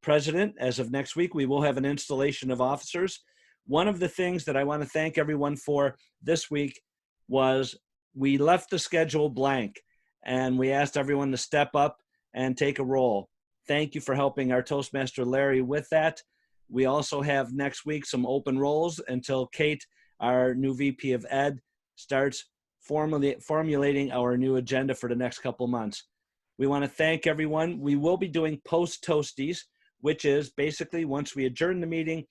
president as of next week. We will have an installation of officers. One of the things that I want to thank everyone for this week was we left the schedule blank and we asked everyone to step up and take a role. Thank you for helping our Toastmaster Larry with that. We also have next week some open roles until Kate, our new VP of Ed, starts formulating our new agenda for the next couple months. We want to thank everyone. We will be doing post-Toasties, which is basically once we adjourn the meeting,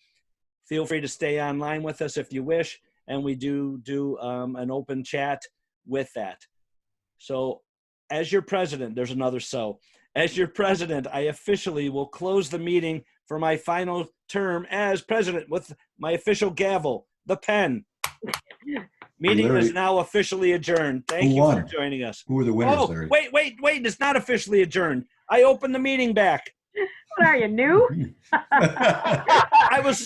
feel free to stay online with us if you wish, and we do an open chat with that. So as your president, there's another so. As your president, I officially will close the meeting for my final term as president with my official gavel, the pen. Meeting Larry, is now officially adjourned. Thank you for joining us. Who were the winners, Oh, Larry? wait, it's not officially adjourned. I opened the meeting back. What are you, new? I was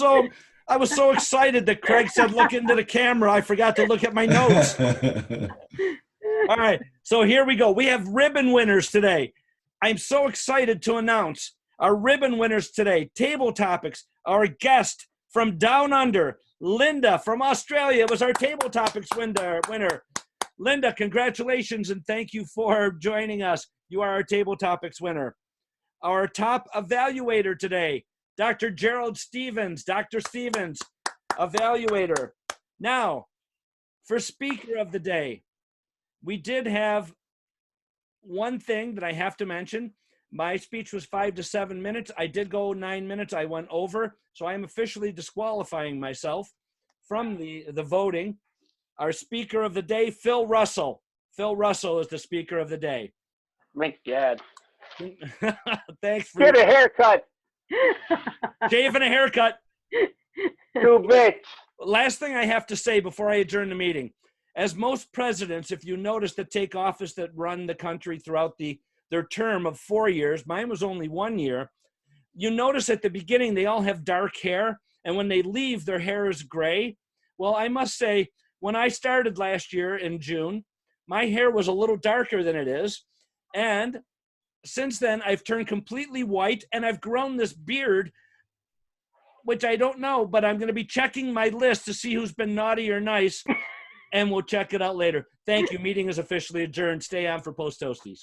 so excited that Craig said, look into the camera. I forgot to look at my notes. All right, so here we go. We have ribbon winners today. I'm so excited to announce our ribbon winners today. Table Topics, our guest from Down Under, Linda from Australia was our Table Topics winner. Linda, congratulations and thank you for joining us. You are our Table Topics winner. Our top evaluator today, Dr. Gerald Stevens. Dr. Stevens, evaluator. Now, for speaker of the day, we did have one thing that I have to mention. My speech was 5 to 7 minutes. I did go 9 minutes. I went over. So I am officially disqualifying myself from the voting. Our speaker of the day, Phil Russell. Phil Russell is the speaker of the day. My God. Thanks for Get a haircut. Shave and a haircut. Too big. Last thing I have to say before I adjourn the meeting. As most presidents, if you notice, that take office that run the country throughout their term of 4 years, mine was only 1 year, you notice at the beginning they all have dark hair, and when they leave, their hair is gray. Well, I must say, when I started last year in June, my hair was a little darker than it is, and since then, I've turned completely white, and I've grown this beard, which I don't know, but I'm going to be checking my list to see who's been naughty or nice, and we'll check it out later. Thank you. Meeting is officially adjourned. Stay on for Post Toasties.